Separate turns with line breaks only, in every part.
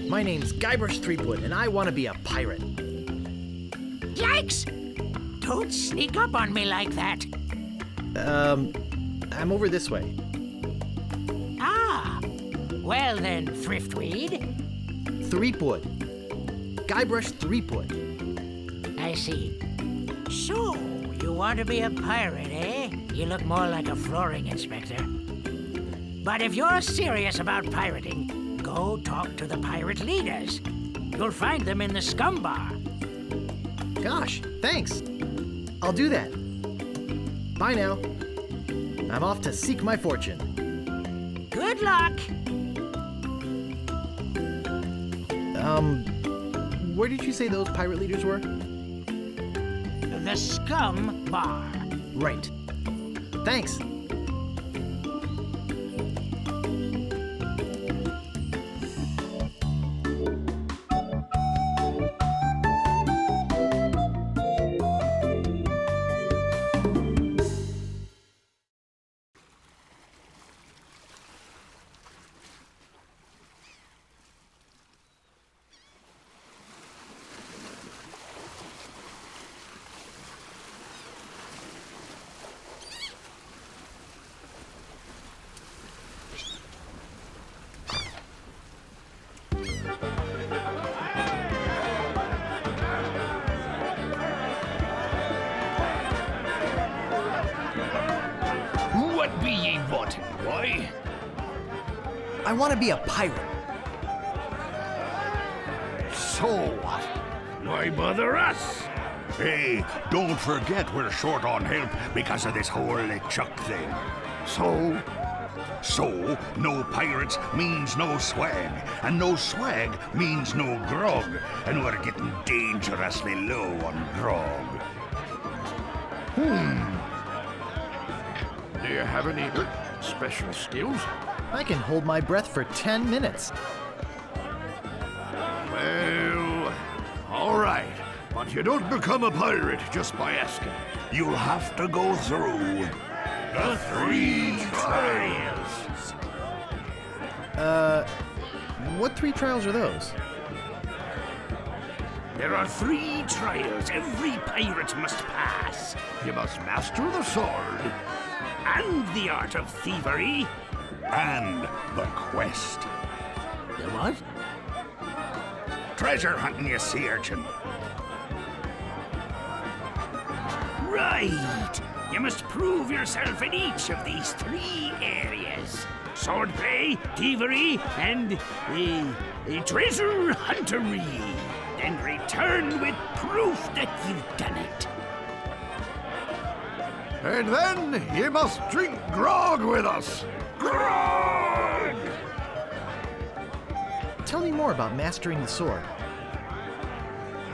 My name's Guybrush Threepwood, and I want to be a pirate.
Yikes! Don't sneak up on me like that.
I'm over this way.
Ah, well then, Thriftweed.
Threepwood. Guybrush Threepwood.
I see. So, you want to be a pirate, eh? You look more like a flooring inspector. But if you're serious about pirating, go talk to the pirate leaders. You'll find them in the scum bar.
Gosh, thanks. I'll do that. Bye now. I'm off to seek my fortune.
Good luck.
Where did you say those pirate leaders were?
The scum bar.
Right. Thanks.
What be ye wanting, boy?
I want to be a pirate.
So what? Why bother us? Hey, don't forget we're short on help because of this whole LeChuck thing. So, no pirates means no swag, and no swag means no grog, and we're getting dangerously low on grog.
Do you have any special skills?
I can hold my breath for 10 minutes.
Well, all right. But you don't become a pirate just by asking.
You'll have to go through the 3 trials.
What 3 trials are those?
There are 3 trials every pirate must pass.
You must master the sword.
And the art of thievery. And the quest.
The what?
Treasure hunting, you sea urchin. Right. You must prove yourself in each of these 3 areas. Swordplay, thievery, and treasure huntery. Then return with proof that you've done it.
And then you must drink grog with us.
Grog!
Tell me more about mastering the sword.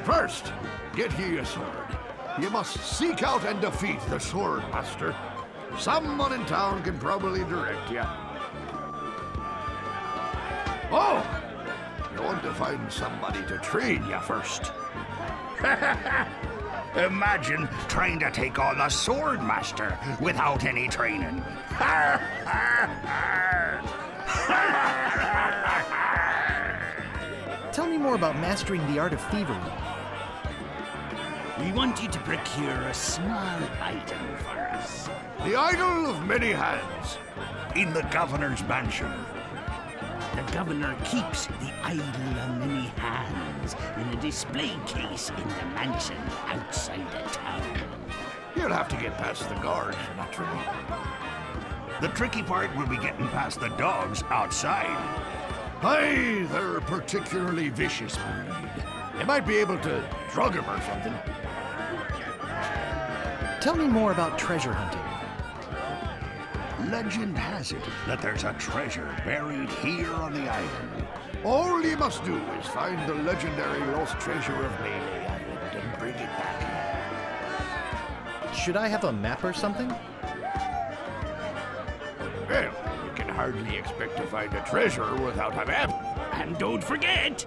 First, get ye a sword. You must seek out and defeat the sword master. Someone in town can probably direct you. Oh! You want to find somebody to train you first.
Imagine trying to take on the sword master without any training.
Tell me more about mastering the art of thievery.
We want you to procure a small item for us.
The idol of many hands.
In the governor's mansion.
The governor keeps the idol of many hands in a display case in the mansion outside the town.
You'll have to get past the guards, naturally.
The tricky part will be getting past the dogs outside.
Aye, they're a particularly vicious breed. You might be able to drug them or something.
Tell me more about treasure hunting.
Legend has it that there's a treasure buried here on the island.
All you must do is find the legendary lost treasure of Melee Island and bring it back here.
Should I have a map or something?
Well, you can hardly expect to find a treasure without a map.
And don't forget,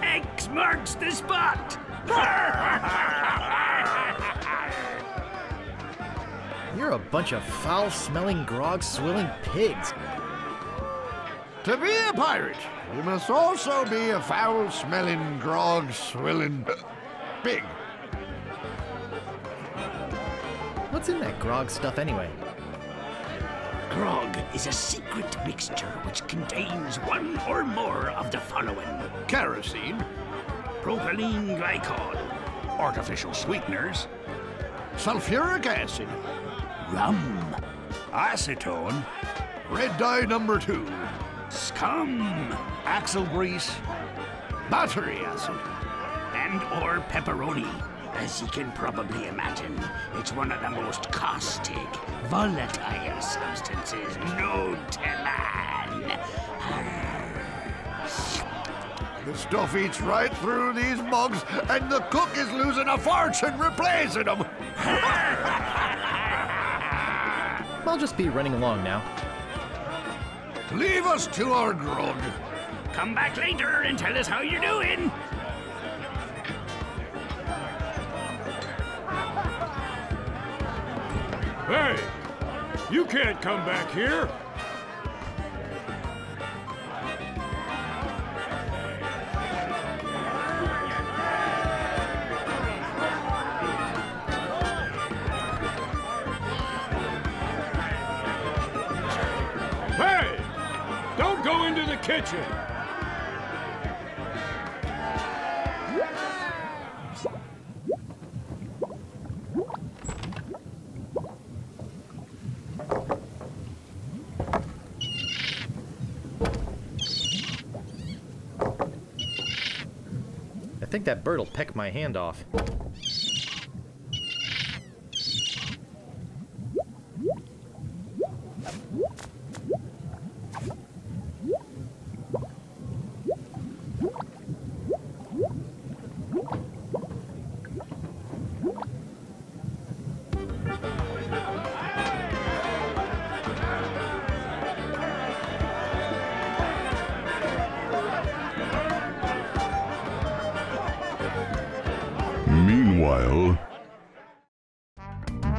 X marks the spot.
You're a bunch of foul-smelling, grog-swilling pigs.
To be a pirate, you must also be a foul-smelling, grog-swilling pig.
What's in that grog stuff anyway?
Grog is a secret mixture which contains one or more of the following:
Kerosene,
propylene glycol, artificial sweeteners,
sulfuric acid,
rum, acetone,
red dye number 2,
scum,
Axle grease,
battery acid,
and or pepperoni. As you can probably imagine, it's one of the most caustic, volatile substances known to man.
The stuff eats right through these mugs, and the cook is losing a fortune replacing them.
I'll just be running along now.
Leave us to our grog.
Come back later and tell us how you're doing.
Hey, you can't come back here. Hey, don't go into the kitchen.
I think that bird'll peck my hand off.
Meanwhile,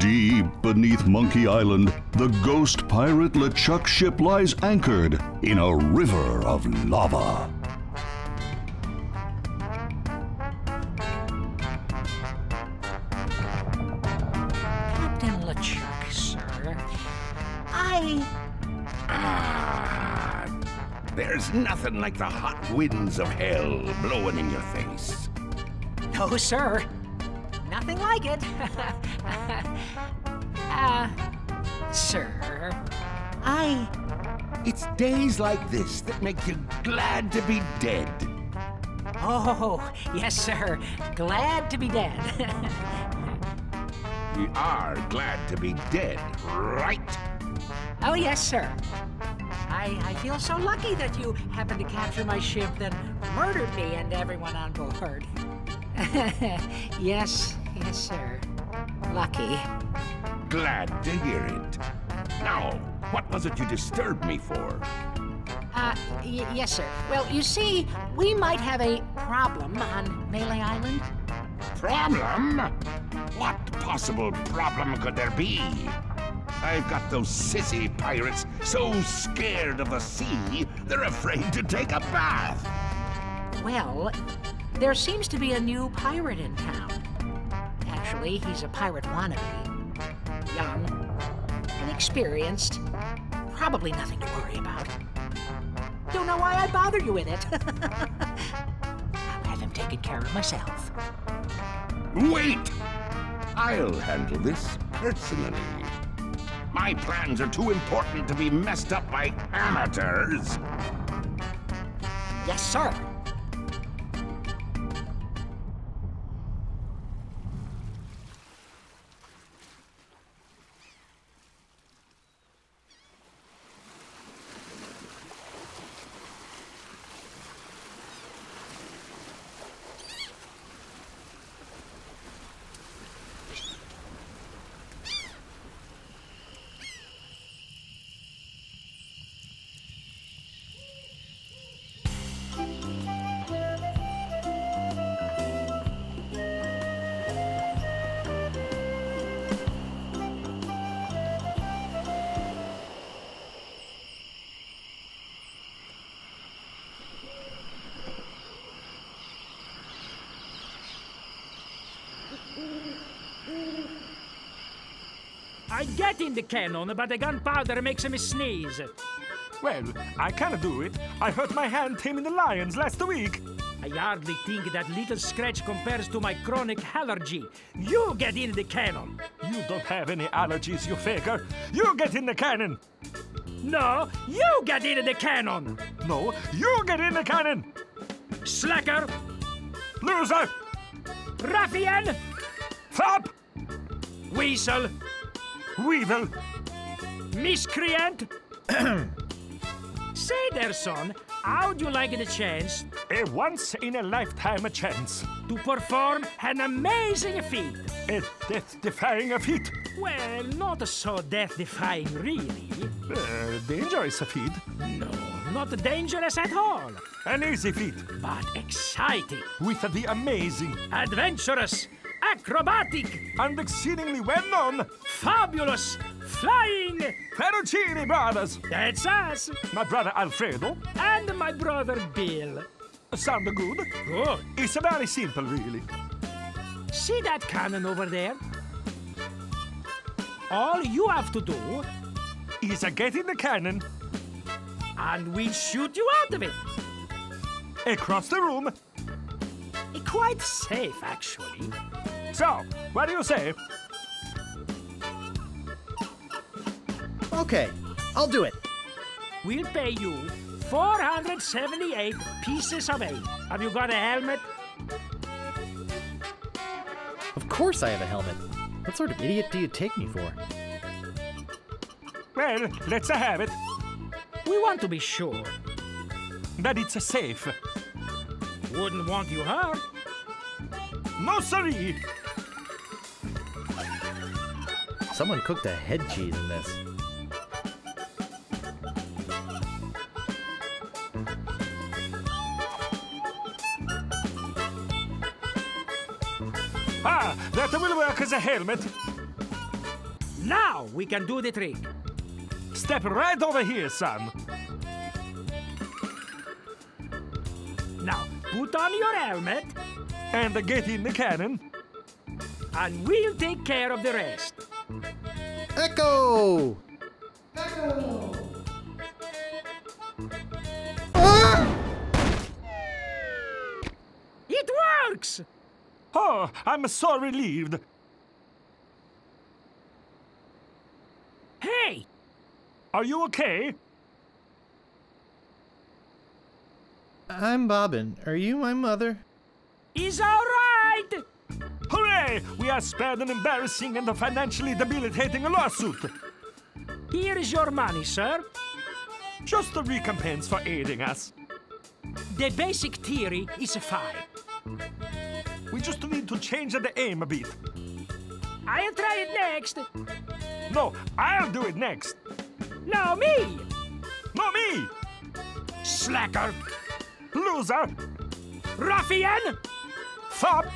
deep beneath Monkey Island, the ghost pirate LeChuck's ship lies anchored in a river of lava.
Captain LeChuck, sir.
There's nothing like the hot winds of hell blowing in your face.
No, sir. Nothing like it. Sir,
It's days like this that make you glad to be dead.
Oh, yes, sir. Glad to be dead.
We are glad to be dead, right?
Oh, yes, sir. I feel so lucky that you happened to capture my ship, then murdered me and everyone on board. Yes, sir. Lucky.
Glad to hear it. Now, what was it you disturbed me for?
Yes, sir. Well, you see, we might have a problem on Melee Island.
Problem? What possible problem could there be? I've got those sissy pirates so scared of the sea, they're afraid to take a bath.
Well, there seems to be a new pirate in town. Actually, he's a pirate wannabe. Young, inexperienced, probably nothing to worry about. Don't know why I bother you with it. I'll have him taken care of myself.
Wait! I'll handle this personally. My plans are too important to be messed up by amateurs.
Yes, sir.
I get in the cannon, but the gunpowder makes me sneeze.
Well, I can't do it. I hurt my hand taming the lions last week.
I hardly think that little scratch compares to my chronic allergy. You get in the cannon.
You don't have any allergies, you faker. You get in the cannon.
No, you get in the cannon.
No, you get in the cannon.
Slacker.
Loser.
Ruffian.
Fop.
Weasel.
Weevil.
Miscreant. Say there, son, how'd you like the chance
A once-in-a-lifetime chance.
to perform an amazing feat?
A death-defying feat.
Well, not so death-defying, really.
Dangerous feat.
No, not dangerous at all,
An easy feat.
but exciting,
With the amazing
adventurous, acrobatic,
and exceedingly well-known
fabulous, flying.
Ferrucini brothers.
That's us,
My brother Alfredo.
and my brother Bill.
Sound good?
Good.
It's very simple, really.
See that cannon over there? All you have to do,
Is get in the cannon,
and we'll shoot you out of it.
across the room.
Quite safe, actually.
So, what do you say?
Okay, I'll do it.
We'll pay you 478 pieces of 8. Have you got a helmet?
Of course I have a helmet. What sort of idiot do you take me for?
Well, let's have it.
We want to be sure.
That it's safe.
Wouldn't want you hurt.
No, siree.
Someone cooked a head cheese in this.
Ah, that will work as a helmet.
Now we can do the trick.
Step right over here, son.
Now, put on your helmet,
And get in the cannon.
and we'll take care of the rest.
Echo!
It works!
Oh, I'm so relieved.
Hey,
Are you okay?
I'm Bobbin. Are you my mother?
is all right!
Hooray! We are spared an embarrassing and financially debilitating lawsuit.
Here is your money, sir.
Just a recompense for aiding us.
The basic theory is fine.
We just need to change the aim a bit.
I'll try it next.
No, I'll do it next.
No, me!
No, me!
Slacker!
Loser!
Ruffian!
Fop!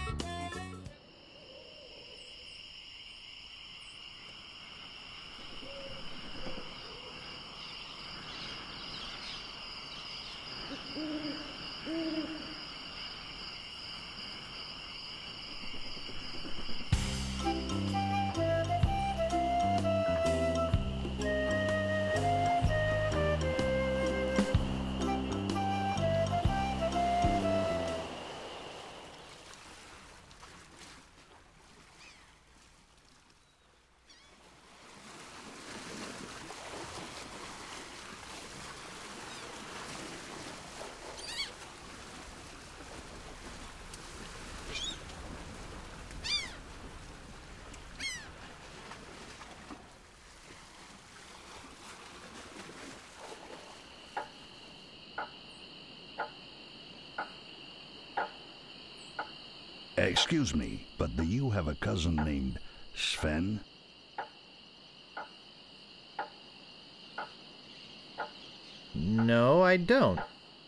Excuse me, but do you have a cousin named Sven?
No, I don't.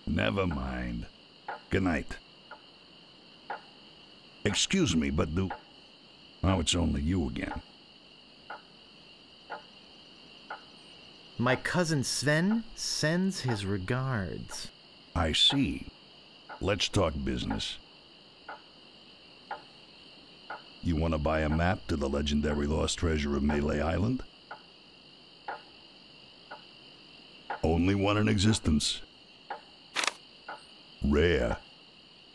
Never mind. Good night. Excuse me, but do... Oh, it's only you again.
My cousin Sven sends his regards.
I see. Let's talk business. You want to buy a map to the legendary lost treasure of Melee Island? Only one in existence. Rare.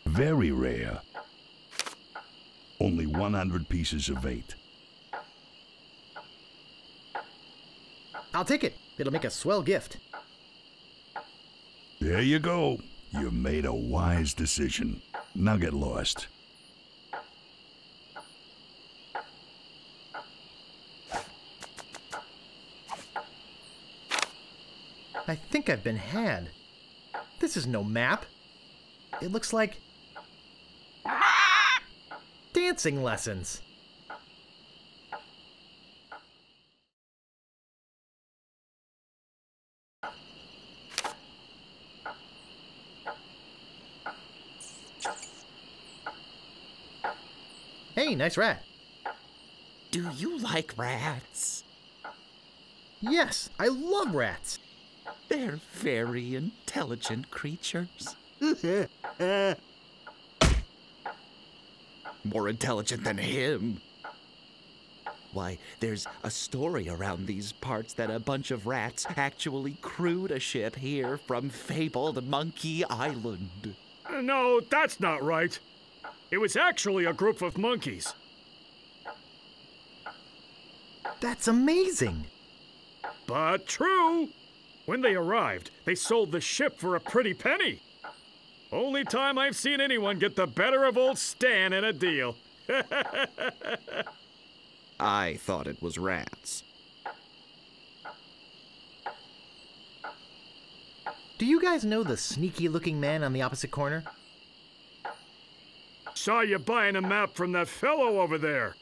Very rare. Only 100 pieces of 8.
I'll take it. It'll make a swell gift.
There you go. You made a wise decision. Now get lost.
I think I've been had. This is no map. It looks like... dancing lessons. Hey, nice rat.
Do you like rats?
Yes, I love rats.
They're very intelligent creatures. More intelligent than him. Why, there's a story around these parts that a bunch of rats actually crewed a ship here from fabled Monkey Island.
No, that's not right. It was actually a group of monkeys.
That's amazing.
But true. When they arrived, they sold the ship for a pretty penny. Only time I've seen anyone get the better of old Stan in a deal.
I thought it was rats.
Do you guys know the sneaky-looking man on the opposite corner?
Saw you buying a map from that fellow over there.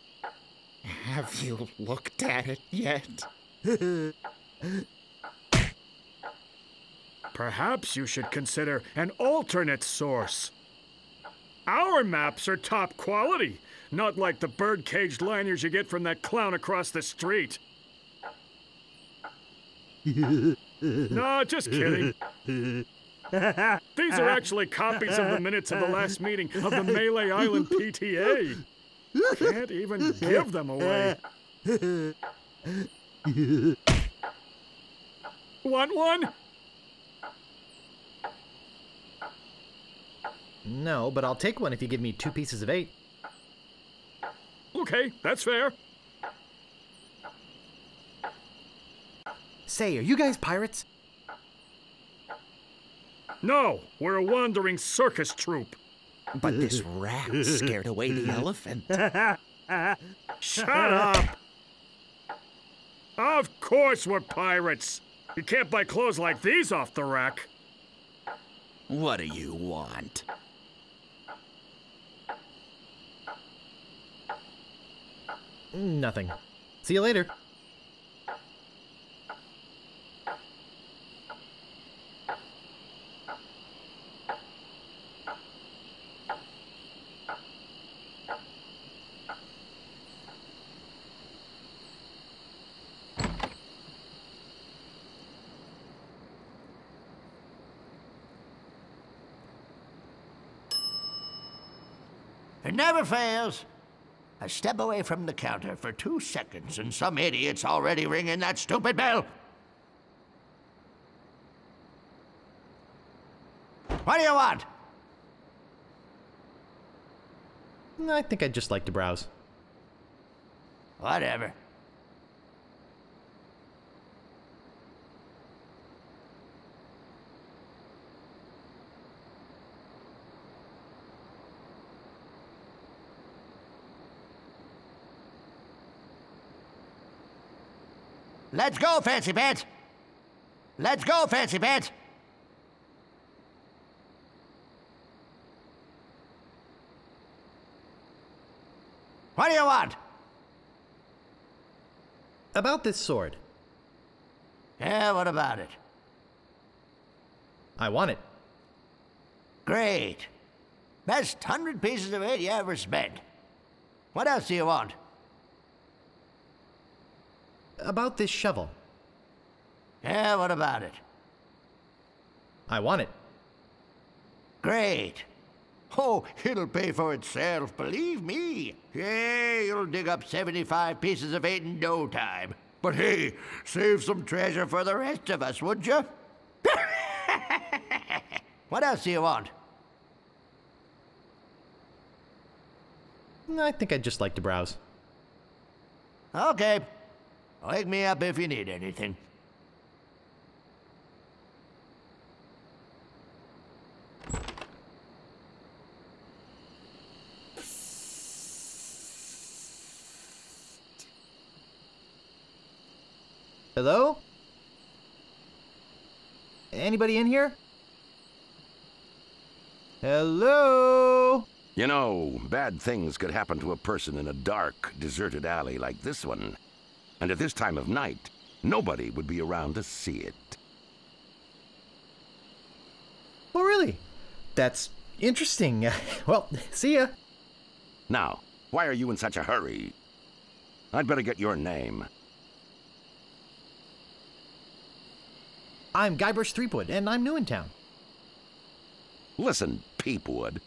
Have you looked at it yet?
Perhaps you should consider an alternate source. Our maps are top quality, not like the bird-caged liners you get from that clown across the street. No, just kidding. These are actually copies of the minutes of the last meeting of the Melee Island PTA. Can't even give them away. Want one?
No, but I'll take one if you give me 2 pieces of 8.
Okay, that's fair.
Say, are you guys pirates?
No, we're a wandering circus troupe.
But this rat scared away the elephant.
Shut up! Of course we're pirates. You can't buy clothes like these off the rack.
What do you want?
Nothing. See you later.
It never fails. I step away from the counter for 2 seconds and some idiot's already ringing that stupid bell. What do you want?
I think I'd just like to browse.
Whatever. Let's go, Fancy Pants! Let's go, Fancy Pants! What do you want?
About this sword.
Yeah, what about it?
I want it.
Great. Best 100 pieces of it you ever spent. What else do you want?
About this shovel.
Yeah, what about it?
I want it.
Great. Oh, it'll pay for itself, believe me. Yeah, you'll dig up 75 pieces of it in no time. But hey, save some treasure for the rest of us, would you? What else do you want?
I think I'd just like to browse.
Okay. Wake me up if you need anything.
Hello? Anybody in here? Hello?
You know, bad things could happen to a person in a dark, deserted alley like this one. And at this time of night, nobody would be around to see it.
Oh, really? That's interesting. Well, see ya.
Now, why are you in such a hurry? I'd better get your name.
I'm Guybrush Threepwood, and I'm new in town.
Listen, Peepwood.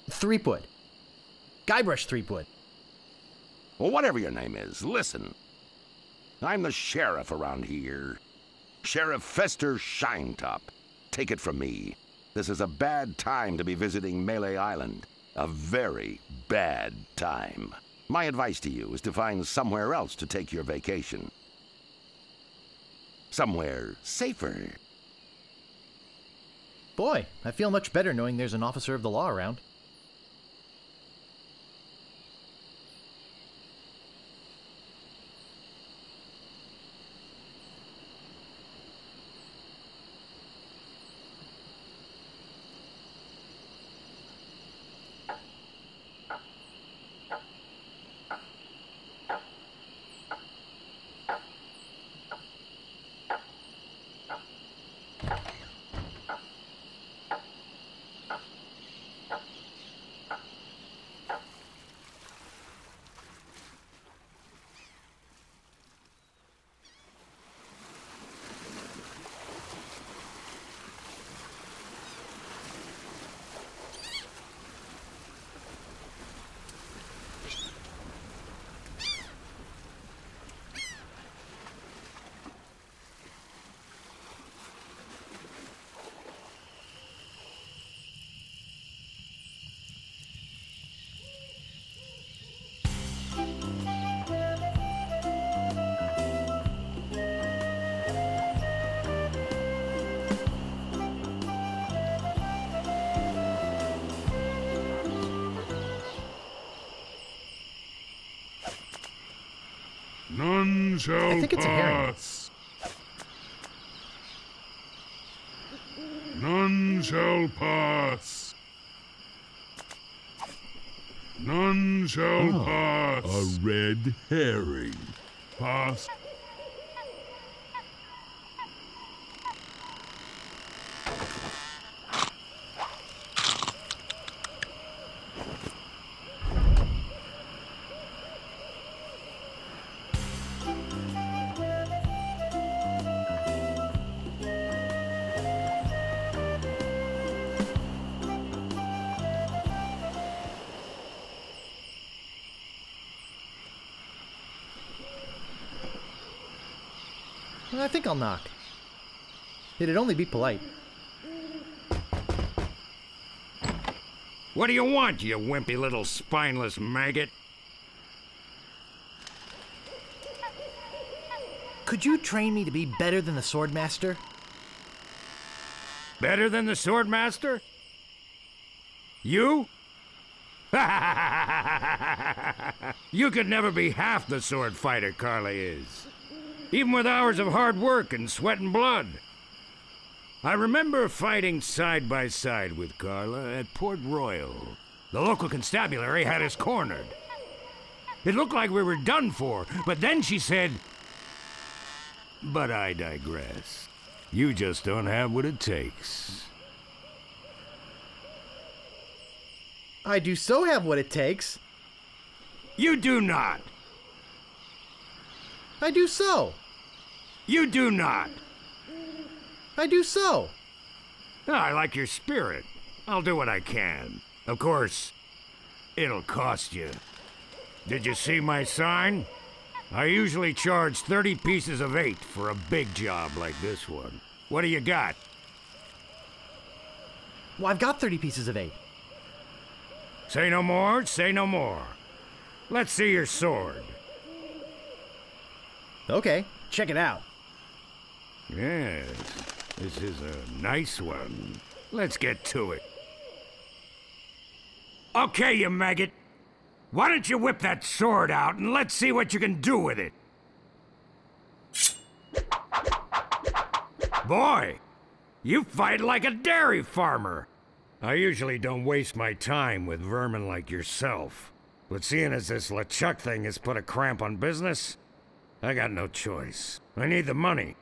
Threepwood. Guybrush Threepwood.
Well, whatever your name is, listen. I'm the sheriff around here. Sheriff Fester Shinetop. Take it from me. This is a bad time to be visiting Melee Island. A very bad time. My advice to you is to find somewhere else to take your vacation. Somewhere safer.
Boy, I feel much better knowing there's an officer of the law around.
None shall
I think it's a herring.
pass. None shall pass. None shall pass. A red herring. Pass.
I think I'll knock. It'd only be polite.
What do you want, you wimpy little spineless maggot?
Could you train me to be better than the Swordmaster?
Better than the Swordmaster? You? You could never be half the sword fighter Carla is. Even with hours of hard work and sweat and blood. I remember fighting side by side with Carla at Port Royal. The local constabulary had us cornered. It looked like we were done for, but then she said... But I digress. You just don't have what it takes.
I do so have what it takes.
You do not.
I do so.
You do not.
I do so.
I like your spirit. I'll do what I can. Of course, it'll cost you. Did you see my sign? I usually charge 30 pieces of 8 for a big job like this one. What do you got?
Well, I've got 30 pieces of 8.
Say no more, say no more. Let's see your sword.
Okay, check it out.
Yes, this is a nice one. Let's get to it. Okay, you maggot. Why don't you whip that sword out and let's see what you can do with it? Boy, you fight like a dairy farmer. I usually don't waste my time with vermin like yourself. But seeing as this LeChuck thing has put a cramp on business, I got no choice. I need the money.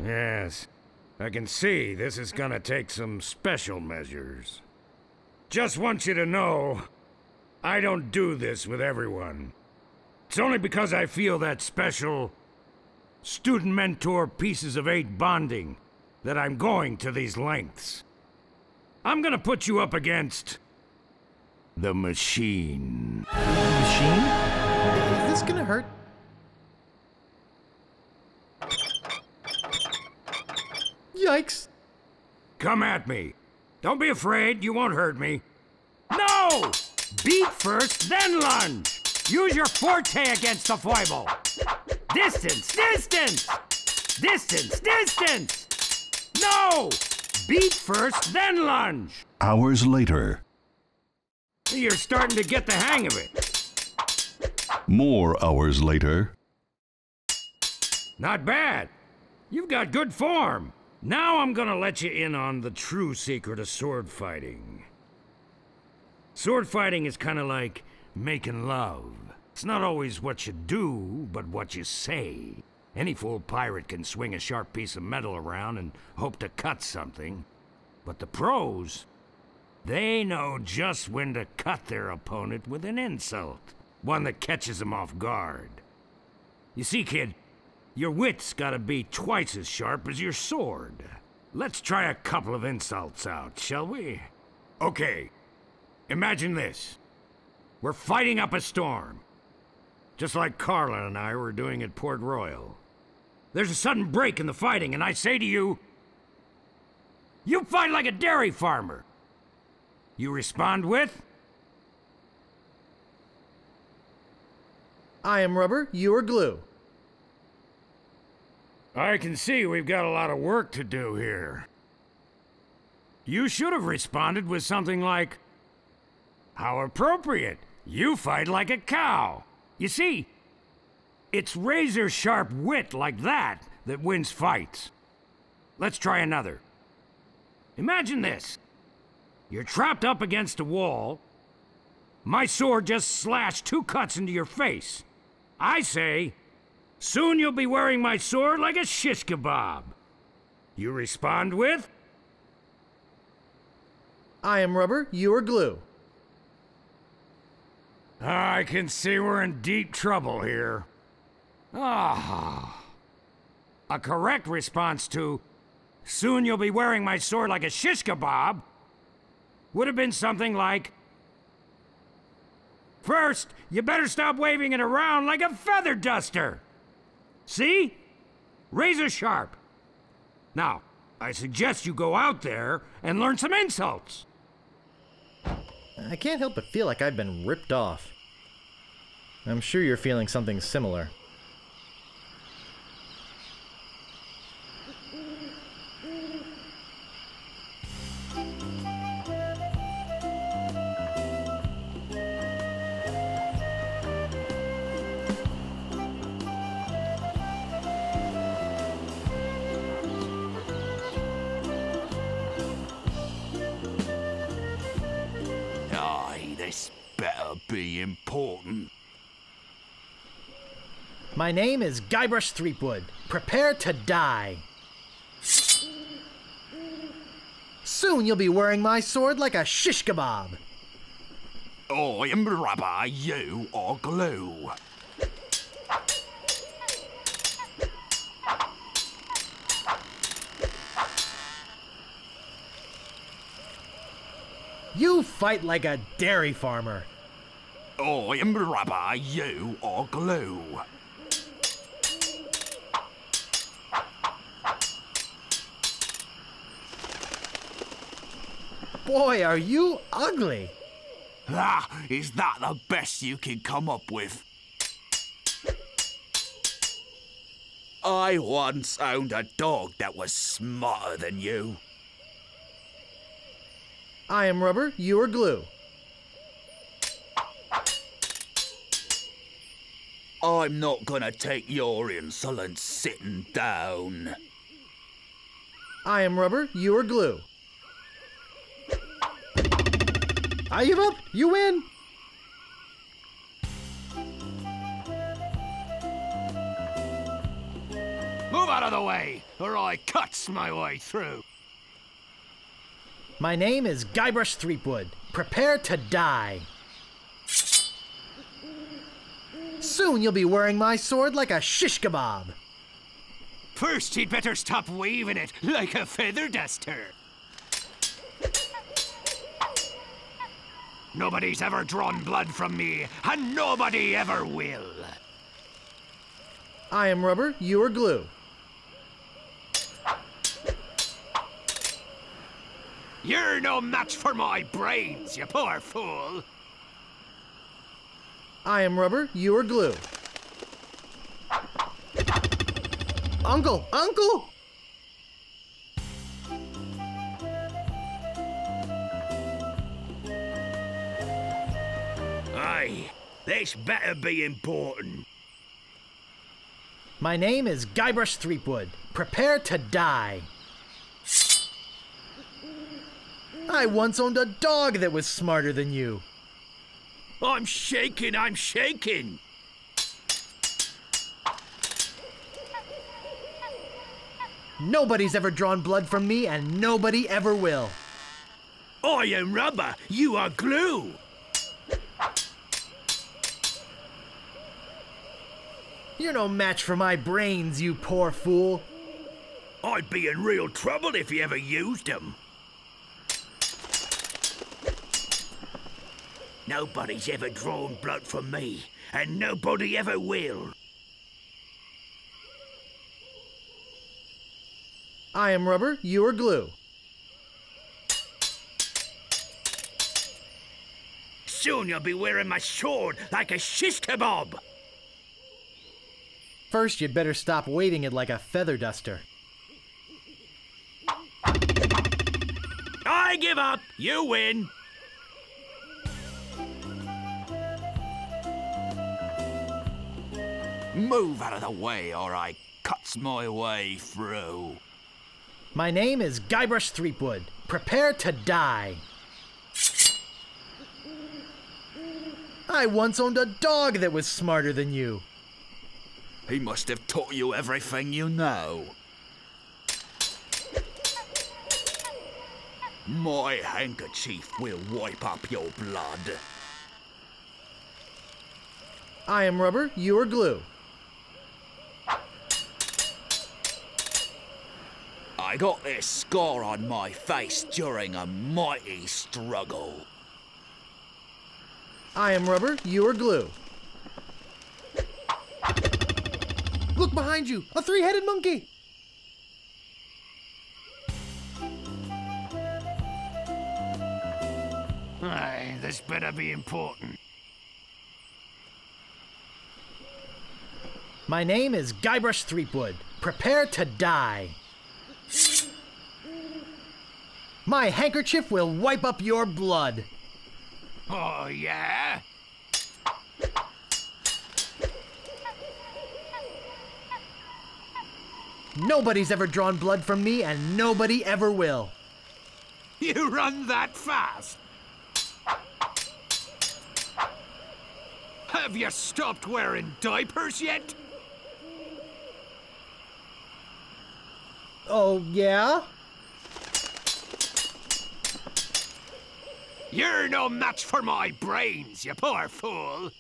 Yes, I can see this is gonna take some special measures. Just want you to know, I don't do this with everyone. It's only because I feel that special student-mentor pieces of 8 bonding that I'm going to these lengths. I'm gonna put you up against the machine.
Machine? Is this gonna hurt? Yikes!
Come at me. Don't be afraid, you won't hurt me. No! Beat first, then lunge! Use your forte against the foible! Distance, distance! Distance, distance! No! Beat first, then lunge!
Hours later.
You're starting to get the hang of it.
More hours later.
Not bad. You've got good form. Now I'm gonna let you in on the true secret of sword fighting. Sword fighting is kind of like making love. It's not always what you do, but what you say. Any fool pirate can swing a sharp piece of metal around and hope to cut something. But the pros, they know just when to cut their opponent with an insult. One that catches them off guard. You see, kid, your wit's gotta be twice as sharp as your sword. Let's try a couple of insults out, shall we? Okay, imagine this. We're fighting up a storm. Just like Carla and I were doing at Port Royal. There's a sudden break in the fighting, and I say to you, you fight like a dairy farmer. You respond with,
I am rubber, you are glue.
I can see we've got a lot of work to do here. You should have responded with something like, how appropriate. You fight like a cow. You see, it's razor-sharp wit like that that wins fights. Let's try another. Imagine this. You're trapped up against a wall. My sword just slashed 2 cuts into your face. I say, soon you'll be wearing my sword like a shish kebab. You respond with,
I am rubber, you are glue.
I can see we're in deep trouble here. Ah. A correct response to, soon you'll be wearing my sword like a shish kebab, would have been something like, first, you better stop waving it around like a feather duster. See? Razor sharp. Now, I suggest you go out there and learn some insults.
I can't help but feel like I've been ripped off. I'm sure you're feeling something similar.
Aye, this
better be important.
My name is Guybrush Threepwood. Prepare to die. Soon you'll be wearing my sword like a shish kebab.
I am rubber, you are glue.
You fight like a dairy farmer.
I am rubber, you are glue.
Boy, are you ugly.
Ah, is that the best you can come up with? I once owned a dog that was smarter than you.
I am rubber, you are glue.
I'm not gonna take your insolence sitting down.
I am rubber, you are glue. I give up, you win.
Move out of the way, or I cuts my way through.
My name is Guybrush Threepwood. Prepare to die. Soon you'll be wearing my sword like a shish kebab.
First, you'd better stop waving it like a feather duster. Nobody's ever drawn blood from me, and nobody ever will.
I am rubber, you are glue.
You're no match for my brains, you poor fool.
I am rubber, you are glue. Uncle! Uncle!
Aye, this better be important.
My name is Guybrush Threepwood. Prepare to die. I once owned a dog that was smarter than you.
I'm shaking, I'm shaking.
Nobody's ever drawn blood from me, and nobody ever will.
I am rubber, you are glue.
You're no match for my brains, you poor fool.
I'd be in real trouble if you ever used them. Nobody's ever drawn blood from me, and nobody ever will.
I am rubber, you are glue.
Soon you'll be wearing my sword like a shish kebab.
First, you'd better stop waving it like a feather duster.
I give up. You win. Move out of the way or I cuts my way through.
My name is Guybrush Threepwood. Prepare to die. I once owned a dog that was smarter than you.
He must have taught you everything you know. My handkerchief will wipe up your blood.
I am rubber, you are glue.
I got this scar on my face during a mighty struggle.
I am rubber, you are glue. Look behind you! A three-headed monkey!
Aye, this better be important.
My name is Guybrush Threepwood. Prepare to die. My handkerchief will wipe up your blood.
Oh, yeah?
Nobody's ever drawn blood from me, and nobody ever will.
You run that fast? Have you stopped wearing diapers yet?
Oh, yeah?
You're no match for my brains, you poor fool.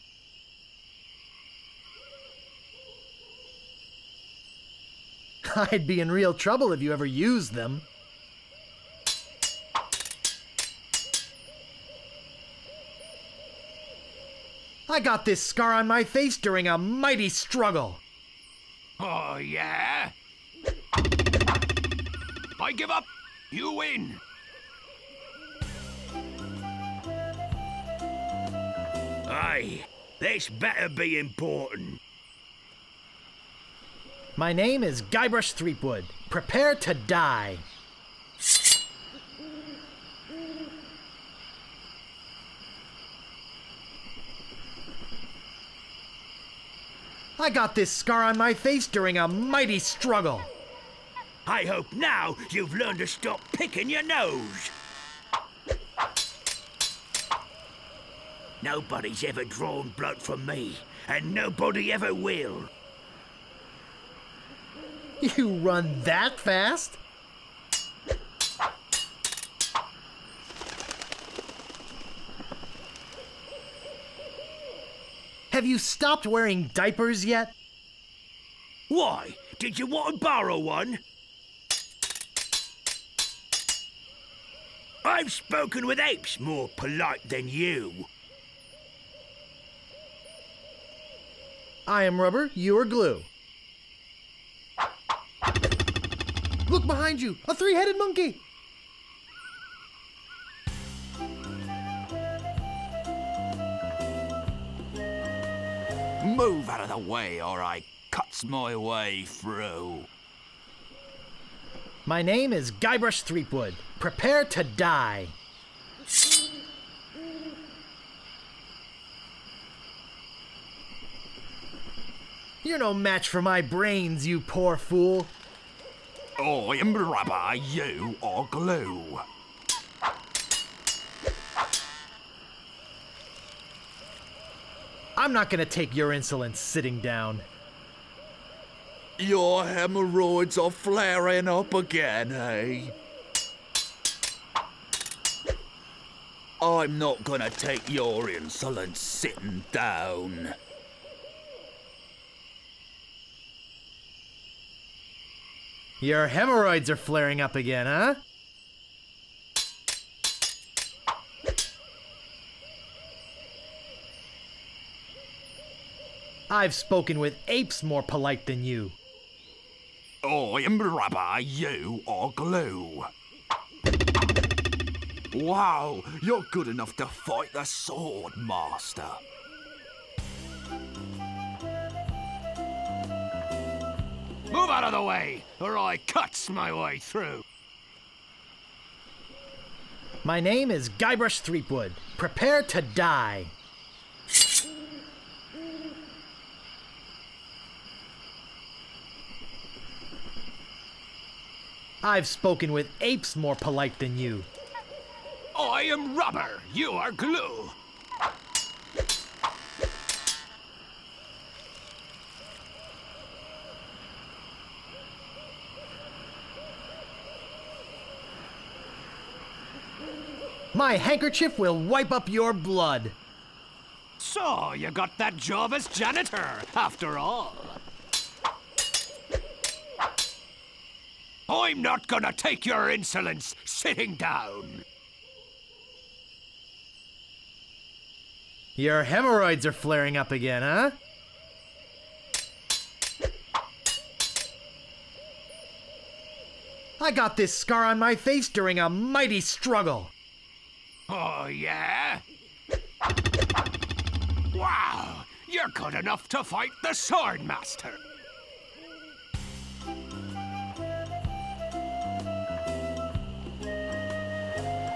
I'd be in real trouble if you ever used them. I got this scar on my face during a mighty struggle.
Oh, yeah? I give up. You win. Aye, this better be important.
My name is Guybrush Threepwood. Prepare to die. I got this scar on my face during a mighty struggle.
I hope now you've learned to stop picking your nose. Nobody's ever drawn blood from me, and nobody ever will.
You run that fast? Have you stopped wearing diapers yet?
Why? Did you want to borrow one? I've spoken with apes more polite than you.
I am rubber, you are glue. Look behind you! A three-headed monkey!
Move out of the way or I cuts my way through.
My name is Guybrush Threepwood. Prepare to die. You're no match for my brains, you poor fool.
I am rubber, you are glue.
I'm not gonna take your insolence sitting down.
Your hemorrhoids are flaring up again, eh? I'm not gonna take your insolence sitting down.
Your hemorrhoids are flaring up again, huh? I've spoken with apes more polite than you.
I am rubber, you are glue. Wow, you're good enough to fight the sword master.
Move out of the way, or I cuts my way through.
My name is Guybrush Threepwood. Prepare to die. I've spoken with apes more polite than you.
I am rubber, you are glue.
My handkerchief will wipe up your blood.
So, you got that job as janitor, after all. I'm not gonna take your insolence sitting down.
Your hemorrhoids are flaring up again, huh? I got this scar on my face during a mighty struggle.
Oh, yeah? Wow, you're good enough to fight the sword master.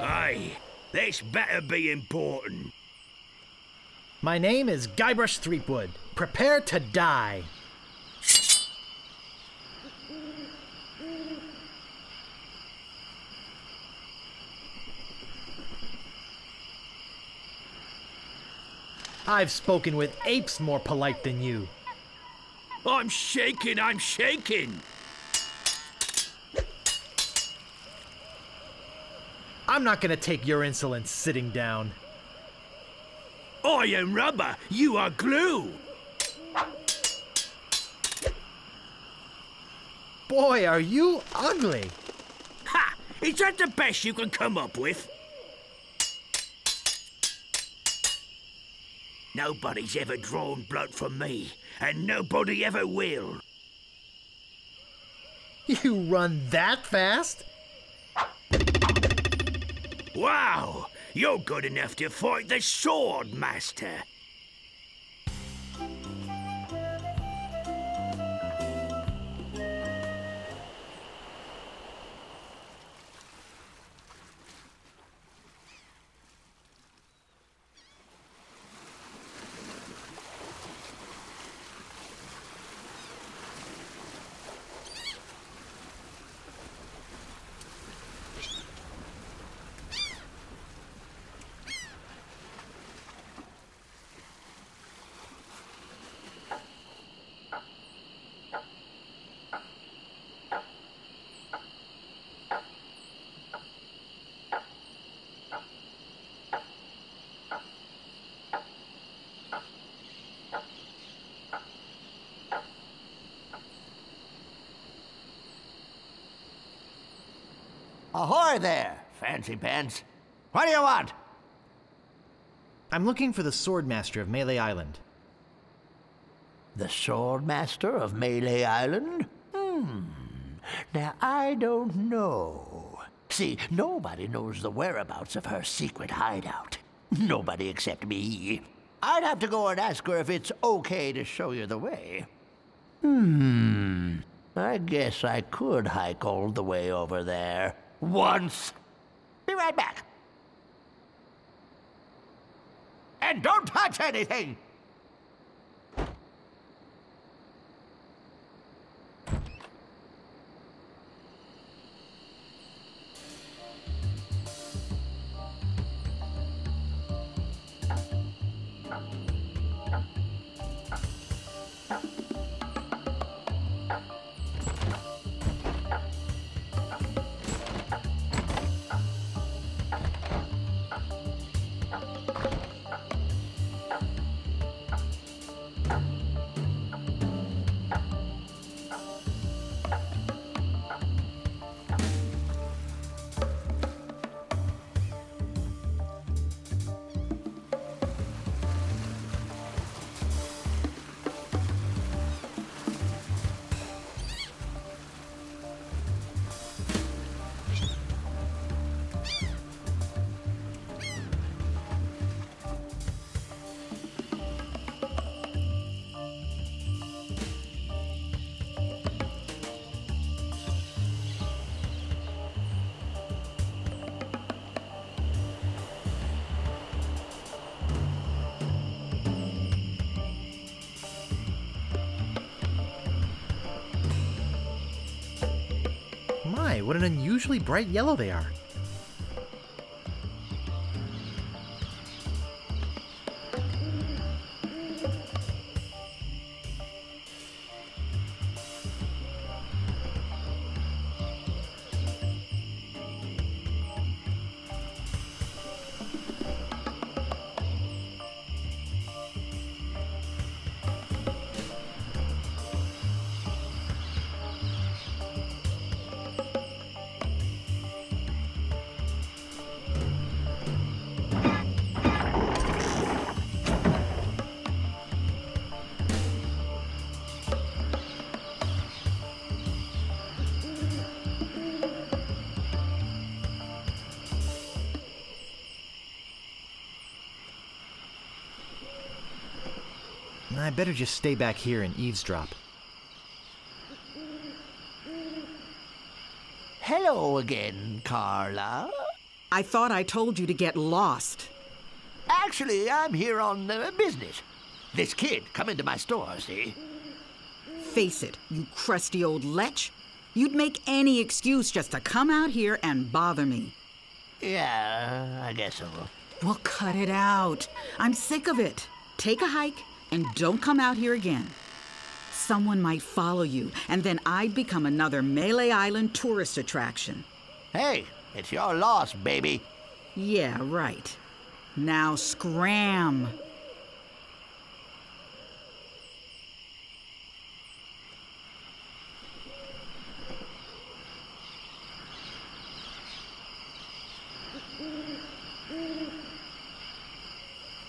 Aye, this better be important.
My name is Guybrush Threepwood. Prepare to die. I've spoken with apes more polite than you.
I'm shaking, I'm shaking.
I'm not gonna take your insolence sitting down.
I am rubber, you are glue.
Boy, are you ugly.
Ha! Is that the best you can come up with? Nobody's ever drawn blood from me, and nobody ever will.
You run that fast?
Wow! You're good enough to fight the sword, master.
Ahoy there, fancy pants. What do you want?
I'm looking for the Swordmaster of Melee Island.
The Swordmaster of Melee Island? Now, I don't know. See, nobody knows the whereabouts of her secret hideout. Nobody except me. I'd have to go and ask her if it's okay to show you the way. I guess I could hike all the way over there. Once. Be right back. And don't touch anything!
My, what an unusually bright yellow they are. I better just stay back here and eavesdrop.
Hello again, Carla.
I thought I told you to get lost.
Actually, I'm here on business. This kid come into my store, see?
Face it, you crusty old lech. You'd make any excuse just to come out here and bother me.
Yeah, I guess so.
Well, cut it out. I'm sick of it. Take a hike and don't come out here again. Someone might follow you, and then I'd become another Melee Island tourist attraction.
Hey, it's your loss, baby.
Yeah, right. Now scram.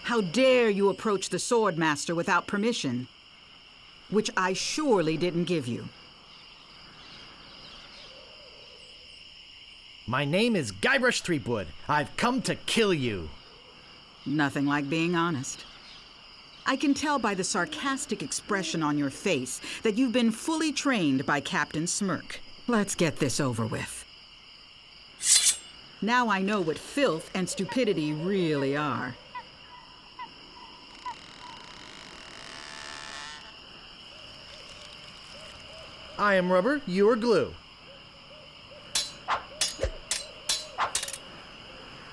How dare you approach the Swordmaster without permission? Which I surely didn't give you.
My name is Guybrush Threepwood. I've come to kill you.
Nothing like being honest. I can tell by the sarcastic expression on your face that you've been fully trained by Captain Smirk. Let's get this over with. Now I know what filth and stupidity really are.
I am rubber, you are glue.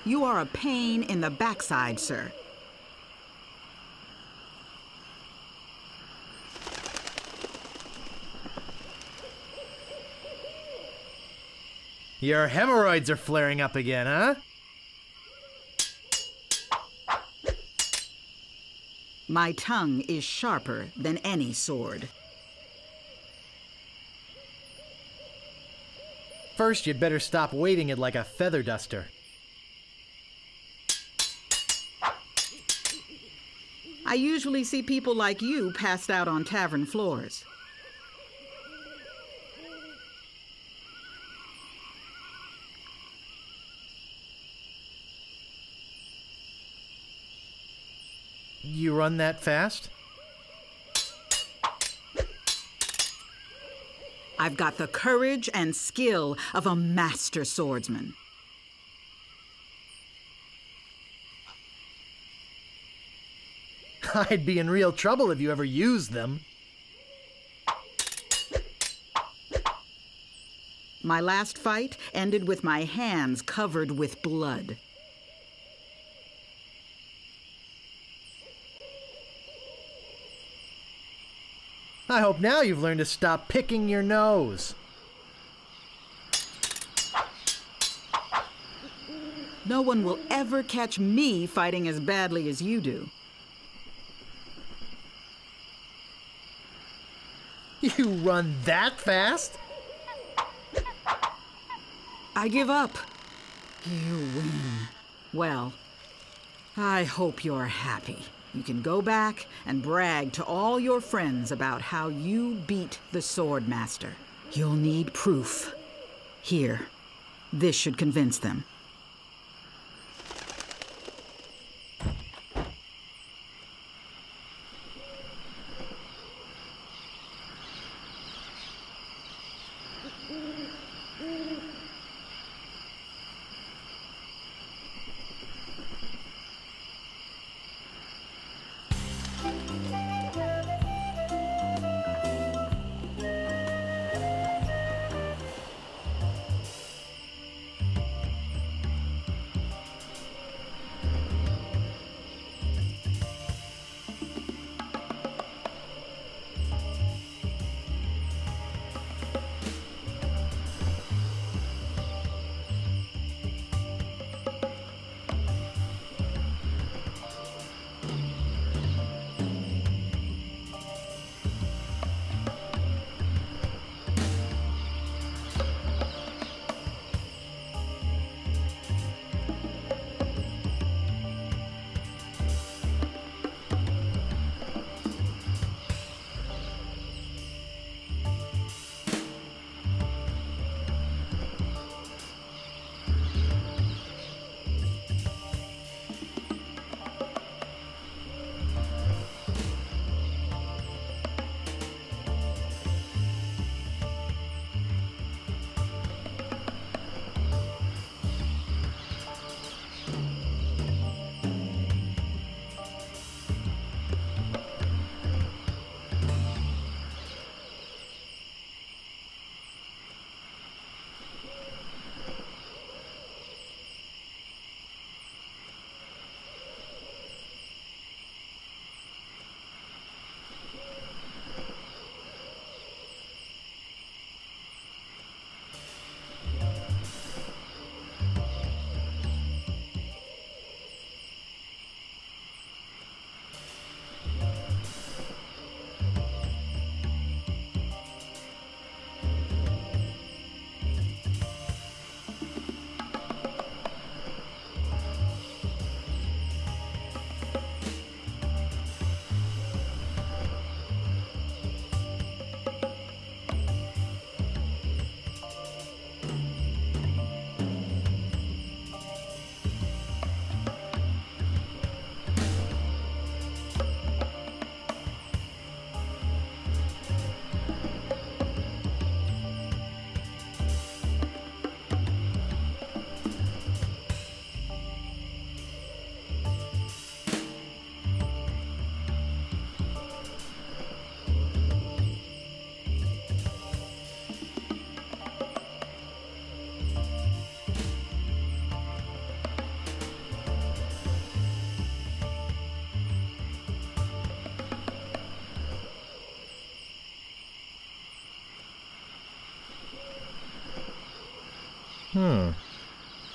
You are a pain in the backside, sir.
Your hemorrhoids are flaring up again, huh?
My tongue is sharper than any sword.
First, you'd better stop waving it like a feather duster.
I usually see people like you passed out on tavern floors.
You run that fast?
I've got the courage and skill of a master swordsman.
I'd be in real trouble if you ever used them.
My last fight ended with my hands covered with blood.
I hope now you've learned to stop picking your nose.
No one will ever catch me fighting as badly as you do.
You run that fast?
I give up. You win. Well, I hope you're happy. You can go back and brag to all your friends about how you beat the Swordmaster. You'll need proof. Here, this should convince them.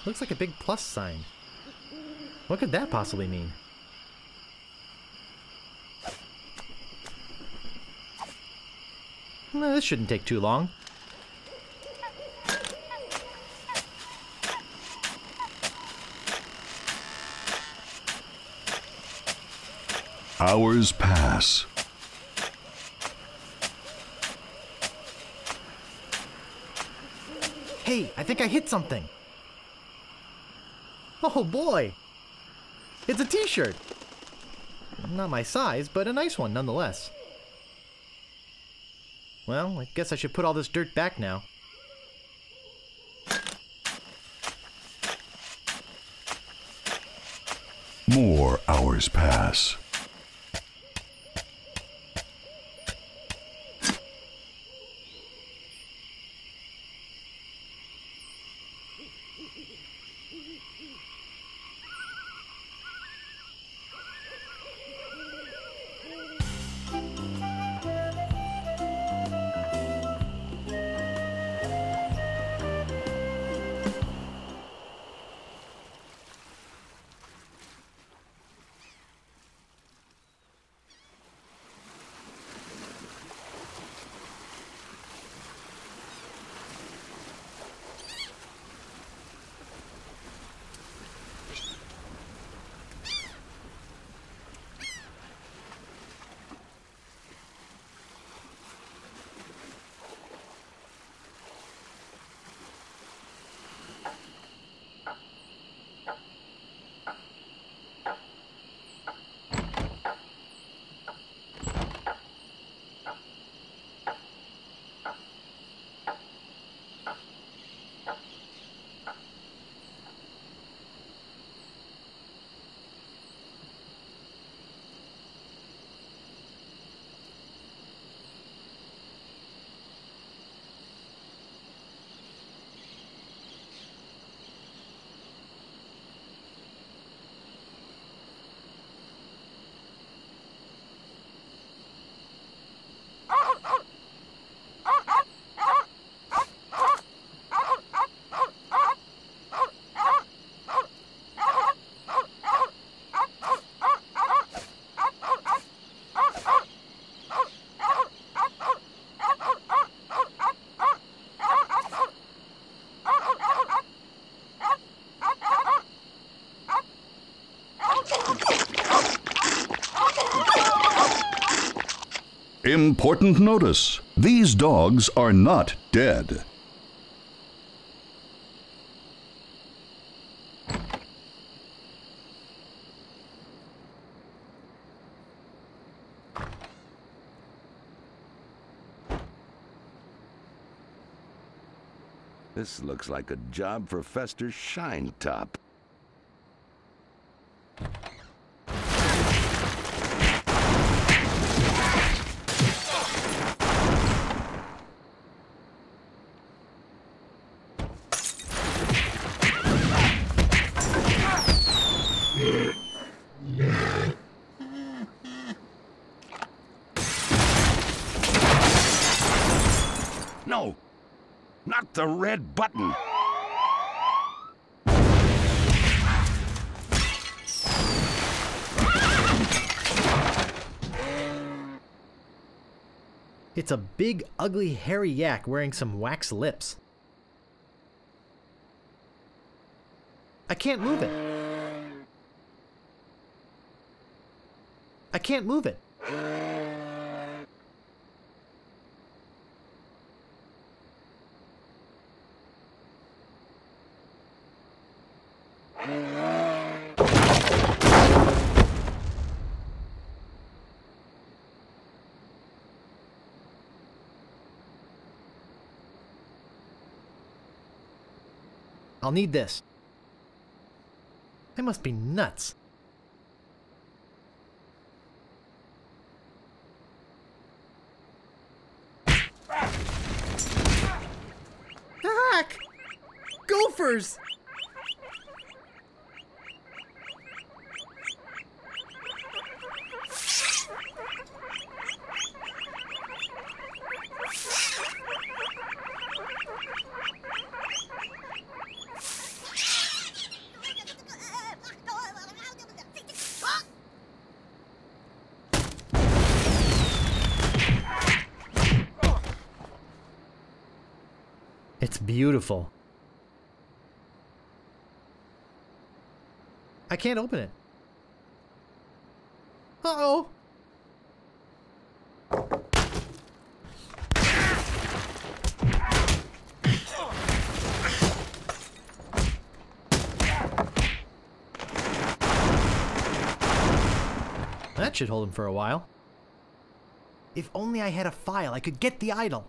Looks like a big plus sign. What could that possibly mean? This shouldn't take too long.
Hours pass.
Hey, I think I hit something. Oh boy! It's a t-shirt! Not my size, but a nice one nonetheless. Well, I guess I should put all this dirt back now.
More hours pass. Important notice: these dogs are not dead.
This looks like a job for Fester Shinetop. No! Not the red button!
It's a big, ugly, hairy yak wearing some wax lips. I can't move it. I can't move it. I'll need this. I must be nuts. Heck! Gophers! beautiful. I can't open it. Uh-oh. That should hold him for a while. If only I had a file, I could get the idol.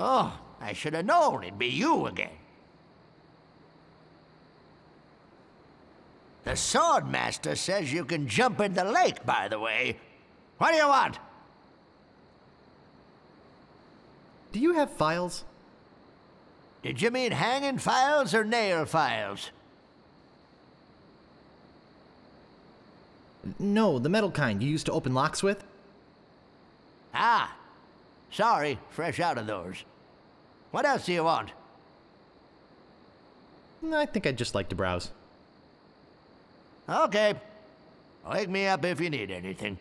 Oh, I should have known it'd be you again. The Swordmaster says you can jump in the lake, by the way. What do you want?
Do you have files?
Did you mean hanging files or nail files?
No, the metal kind you used to open locks with.
Ah, sorry, fresh out of those. What else do you want?
I think I'd just like to browse.
Okay. Wake me up if you need anything.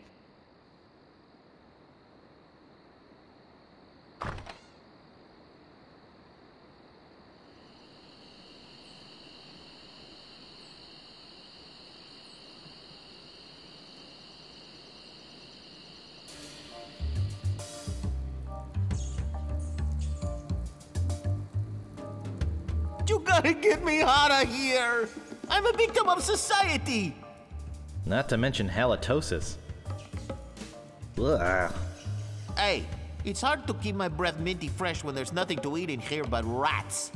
You gotta get me out of here! I'm a victim of society!
Not to mention halitosis. Ugh.
Hey, it's hard to keep my breath minty fresh when there's nothing to eat in here but rats.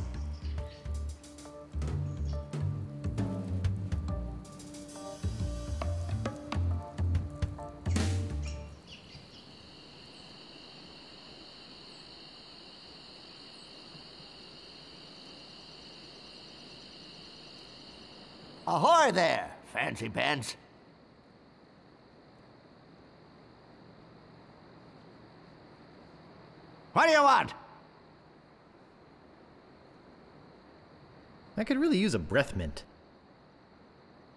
Ahoy there, fancy pants. What do you want?
I could really use a breath mint.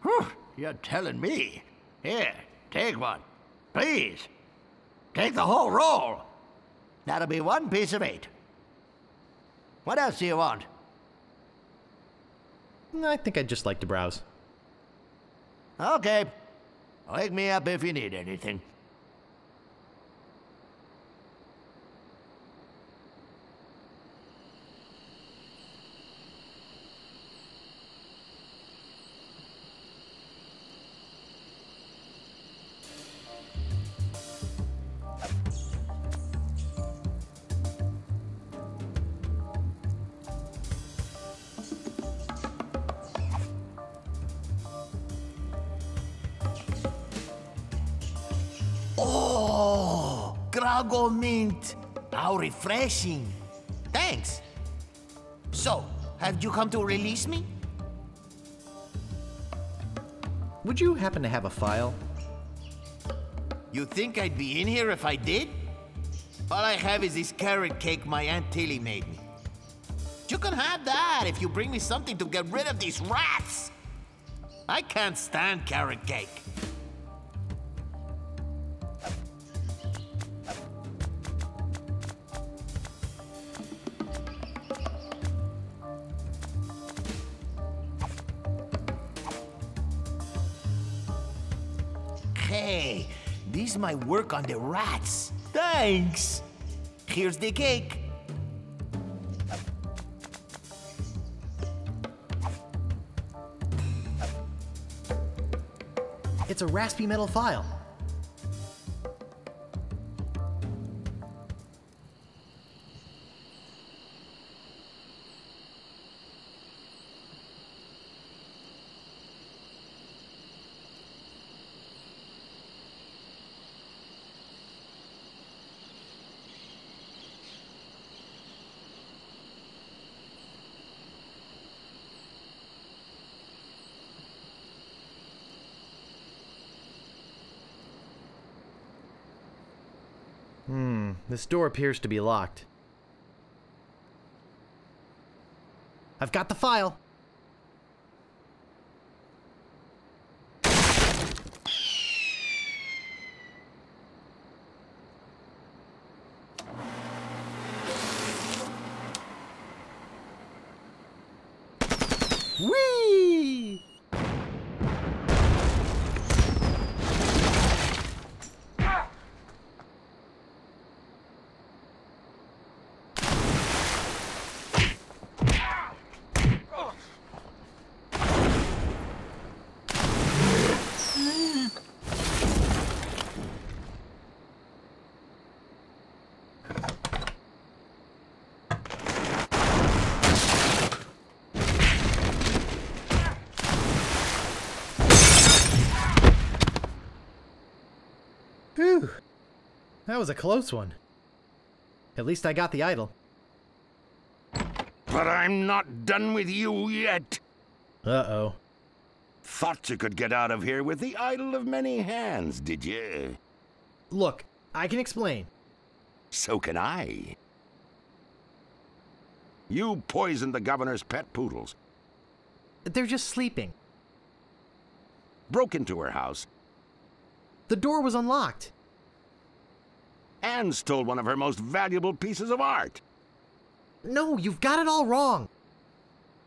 Whew, you're telling me. Here, take one. Please. Take the whole roll. That'll be 1 piece of 8. What else do you want?
I think I'd just like to browse.
Okay. Wake me up if you need anything.
Oh, Grago mint. How refreshing. Thanks. So, have you come to release me?
Would you happen to have a file?
You think I'd be in here if I did? All I have is this carrot cake my Aunt Tilly made me. You can have that if you bring me something to get rid of these rats. I can't stand carrot cake. Hey, this might work on the rats. Thanks. Here's the cake.
It's a raspy metal file. This door appears to be locked. I've got the file. Whee! Phew. That was a close one. At least I got the idol.
But I'm not done with you yet.
Uh-oh.
Thought you could get out of here with the idol of many hands, did you?
Look, I can explain.
So can I. You poisoned the governor's pet poodles.
They're just sleeping.
Broke into her house.
The door was unlocked.
And stole one of her most valuable pieces of art.
No, you've got it all wrong.